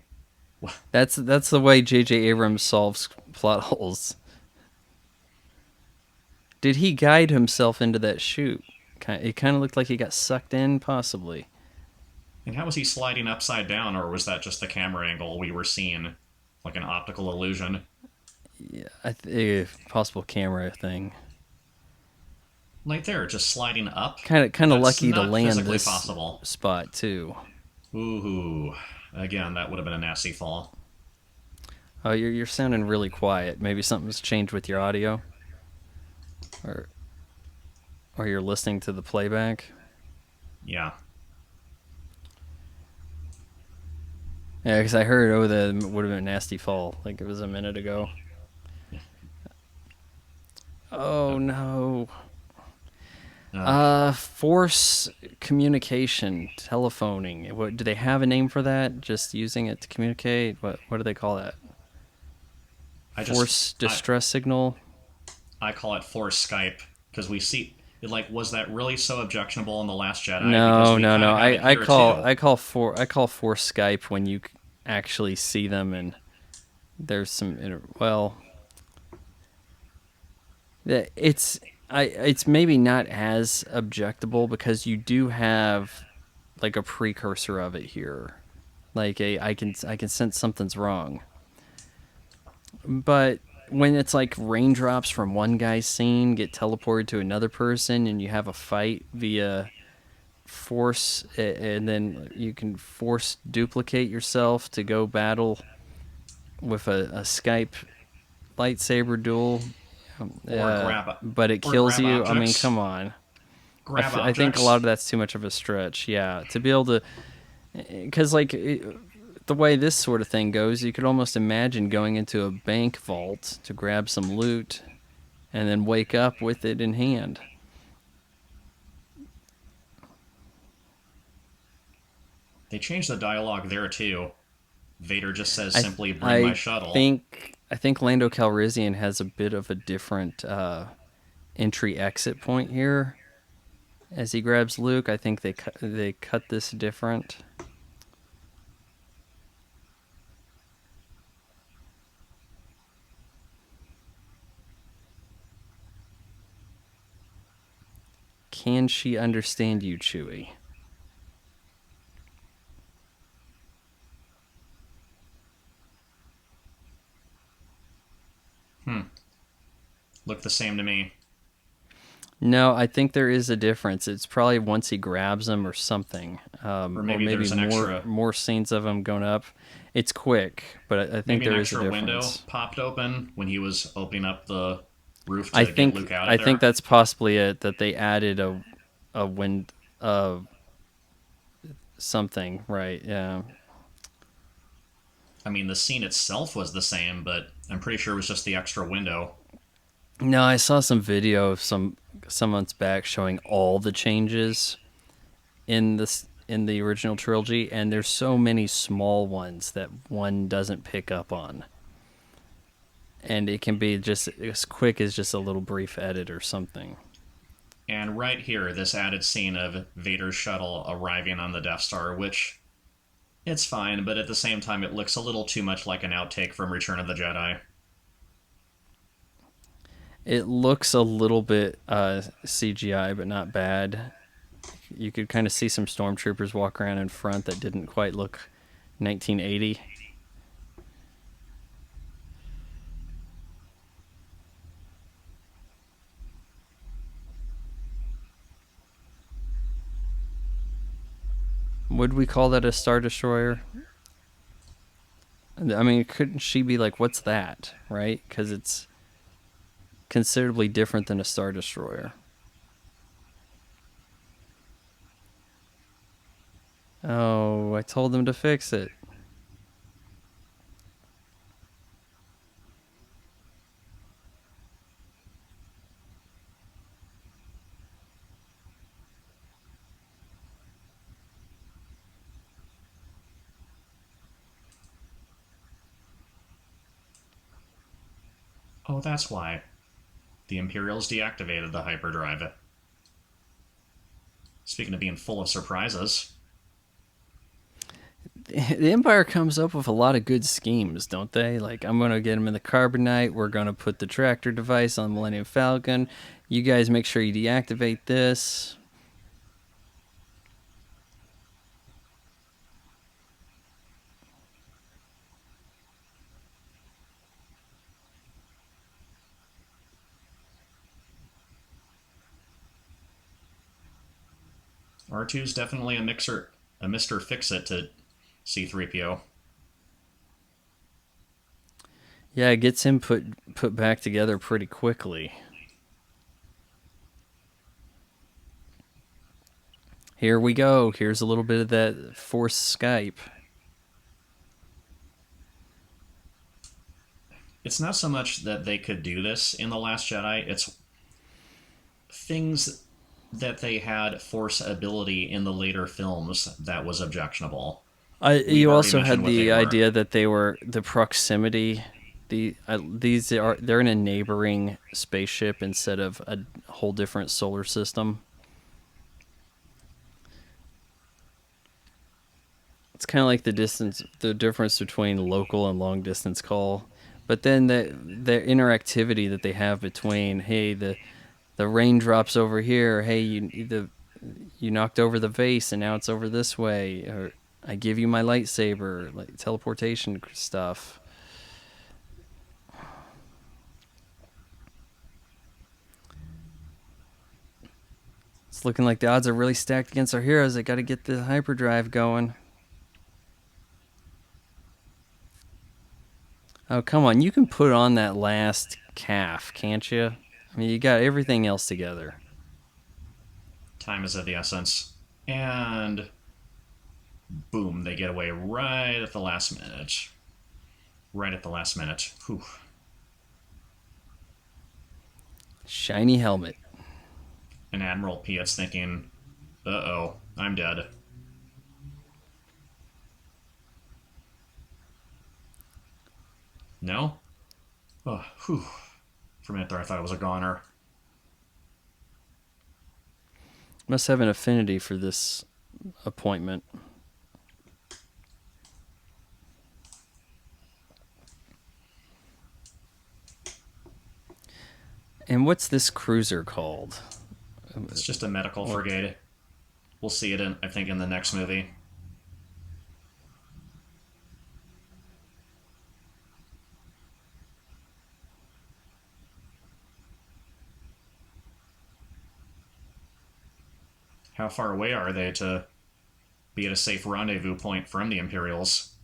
That's the way J.J. Abrams solves plot holes. Did he guide himself into that chute? It kind of looked like he got sucked in, possibly. And how was he sliding upside down, or was that just the camera angle we were seeing? Like an optical illusion? Yeah, possible camera thing. Like there, just sliding up? Kind of lucky to land this possible. Spot, too. Ooh. Again, that would have been a nasty fall. Oh, you're sounding really quiet. Maybe something's changed with your audio? Or you're listening to the playback? Yeah. Yeah, because I heard, that would have been a nasty fall. Like it was a minute ago. Oh, no. Force communication, telephoning. Do they have a name for that? Just using it to communicate? What do they call that? Force distress signal? I call it Force Skype, because we see... was that really so objectionable in The Last Jedi? No. I call Force Skype when you actually see them and there's some... it's maybe not as objectable because you do have like a precursor of it here. Like I can sense something's wrong. But when it's like raindrops from one guy's scene get teleported to another person and you have a fight via force, and then you can force duplicate yourself to go battle with a Skype lightsaber duel, Or but it kills you. I mean, objects. come on. Grab I think a lot of objects. that's too much of a stretch. Yeah, to be able to, because like the way this sort of thing goes, you could almost imagine going into a bank vault to grab some loot, and then wake up with it in hand. They changed the dialogue there too. Vader just says I simply, "Bring my I shuttle." think Lando Calrissian has a bit of a different entry exit point here. As he grabs Luke, I think they cut this different. Can she understand you, Chewie? Look the same to me. No, I think there is a difference. It's probably once he grabs him or something, Or or maybe maybe there's an extra. more scenes of him going up. It's quick, but I think Maybe an there is a extra window difference. popped open when he was opening up the roof to get Luke out of I think there. that's possibly it. That they added a wind something, right? Yeah. I mean, the scene itself was the same, but I'm pretty sure it was just the extra window. No, I saw some video of some months back showing all the changes in the original trilogy, and there's so many small ones that one doesn't pick up on, and it can be just as quick as just a little brief edit or something. And right here, this added scene of Vader's shuttle arriving on the Death Star, which it's fine, but at the same time, it looks a little too much like an outtake from Return of the Jedi. It looks a little bit CGI, but not bad. You could kind of see some stormtroopers walk around in front that didn't quite look 1980. Would we call that a Star Destroyer? I mean, couldn't she be like, what's that, right? Because it's considerably different than a Star Destroyer. Oh, I told them to fix it. Oh, that's why. The Imperials deactivated the hyperdrive. Speaking of being full of surprises. The Empire comes up with a lot of good schemes, don't they? Like, I'm going to get them in the Carbonite. We're going to put the tractor device on the Millennium Falcon. You guys make sure you deactivate this. R2's definitely a Mr. Fix-It to C-3PO. Yeah, it gets him put back together pretty quickly. Here we go. Here's a little bit of that Force Skype. It's not so much that they could do this in The Last Jedi, it's things that they had Force ability in the later films that was objectionable. We've You already also mentioned had what they the were. idea that they were the proximity. They're in a neighboring spaceship instead of a whole different solar system. It's kind of like the difference between local and long distance call. But then the interactivity that they have between, hey, the raindrops over here, hey, you knocked over the vase and now it's over this way, or I give you my lightsaber, like teleportation stuff. It's looking like the odds are really stacked against our heroes. They got to get the hyperdrive going. Oh, come on. You can put on that last calf, can't you? I mean, you got everything else together. Time is of the essence. And boom, they get away right at the last minute. Right at the last minute. Whew. Shiny helmet. And Admiral Piet's thinking, uh-oh, I'm dead. No? Oh, whew. For a minute there, I thought it was a goner. Must have an affinity for this appointment. And what's this cruiser called? It's just a medical frigate. We'll see it, I think, in the next movie. How far away are they to be at a safe rendezvous point from the Imperials?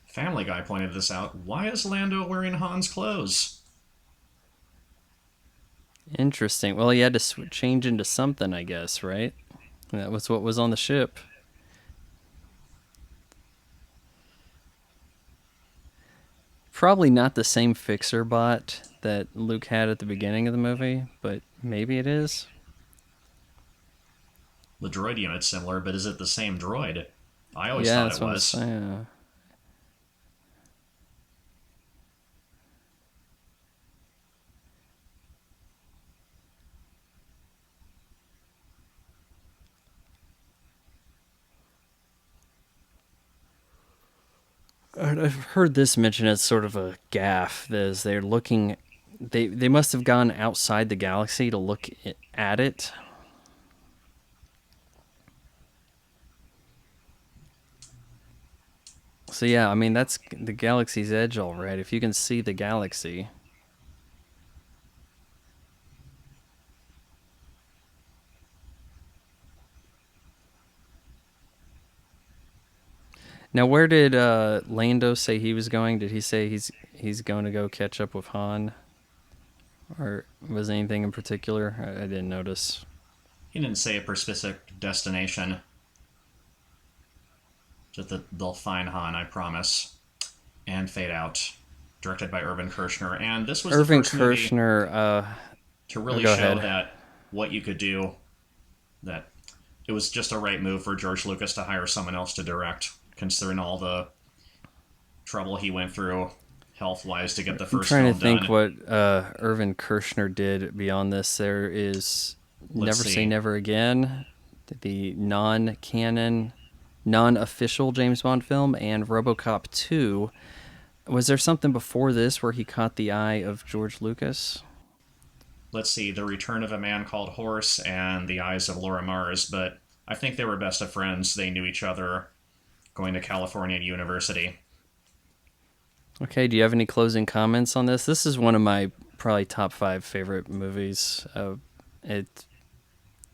Family Guy pointed this out. Why is Lando wearing Han's clothes? Interesting. Well, he had to change into something, I guess, right? That was what was on the ship. Probably not the same fixer bot that Luke had at the beginning of the movie, but maybe it is. The droid unit's similar, but is it the same droid? I always Yeah, thought that's it what I'm was. saying. I've heard this mentioned as sort of a gaffe. As they're looking, they must have gone outside the galaxy to look at it. So yeah, I mean that's the galaxy's edge, all right. If you can see the galaxy. Now, where did Lando say he was going? Did he say he's going to go catch up with Han, or was anything in particular? I didn't notice. He didn't say a specific destination. Just that they'll find Han, I promise. And fade out. Directed by Irvin Kershner. And this was Irvin the first movie to really show ahead. that what you could do, that it was just a right move for George Lucas to hire someone else to direct, considering all the trouble he went through health-wise to get the first film done. I'm trying to think what Irvin Kershner did beyond this. There is Never Say Never Again, the non-canon, non-official James Bond film, and RoboCop 2. Was there something before this where he caught the eye of George Lucas? Let's see, The Return of a Man Called Horse and The Eyes of Laura Mars, but I think they were best of friends. They knew each other going to California University. Okay, do you have any closing comments on this? This is one of my probably top 5 favorite movies. It's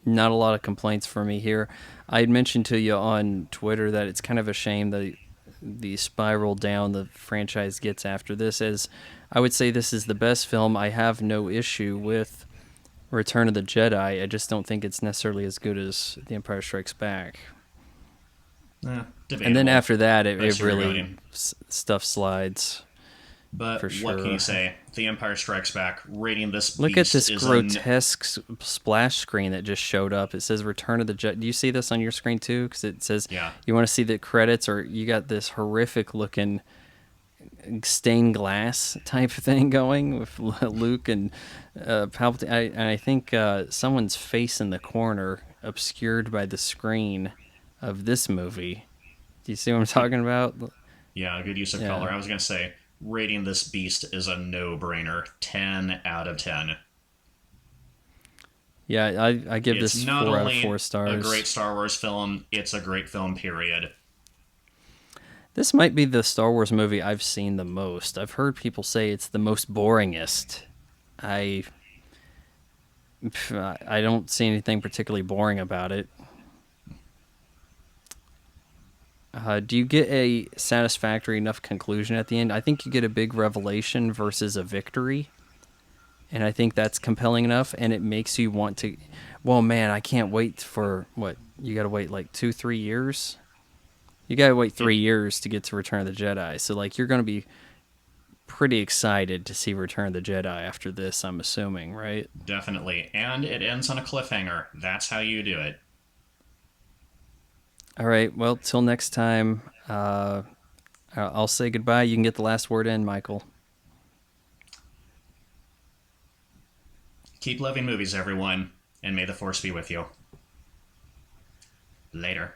not a lot of complaints for me here. I had mentioned to you on Twitter that it's kind of a shame that the spiral down the franchise gets after this, as I would say this is the best film. I have no issue with Return of the Jedi. I just don't think it's necessarily as good as The Empire Strikes Back. And then after that, it really stuff slides. But for sure. What can you say? The Empire Strikes Back, rating this Look at this grotesque splash screen that just showed up. It says Return of the Jedi. Do you see this on your screen too? Because it says, you want to see the credits, or you got this horrific looking stained glass type thing going with Luke and Palpatine. And I think someone's face in the corner obscured by the screen of this movie. Do you see what I'm talking about? Yeah, good use of color. I was going to say, Rating this beast is a no-brainer. 10 out of 10. Yeah, I give It's this not 4 out of 4 only a great stars. Star Wars film, it's a great film, period. This might be the Star Wars movie I've seen the most. I've heard people say it's the most boringest. I I don't see anything particularly boring about it. Do you get a satisfactory enough conclusion at the end? I think you get a big revelation versus a victory. And I think that's compelling enough, and it makes you want to. Well, man, I can't wait for what? You got to wait like 2-3 years? You got to wait It 3 years to get to Return of the Jedi. So, like, you're going to be pretty excited to see Return of the Jedi after this, I'm assuming, right? definitely. And it ends on a cliffhanger. That's how you do it. All right. Well, till next time, I'll say goodbye. You can get the last word in, Michael. Keep loving movies, everyone, and may the Force be with you. Later.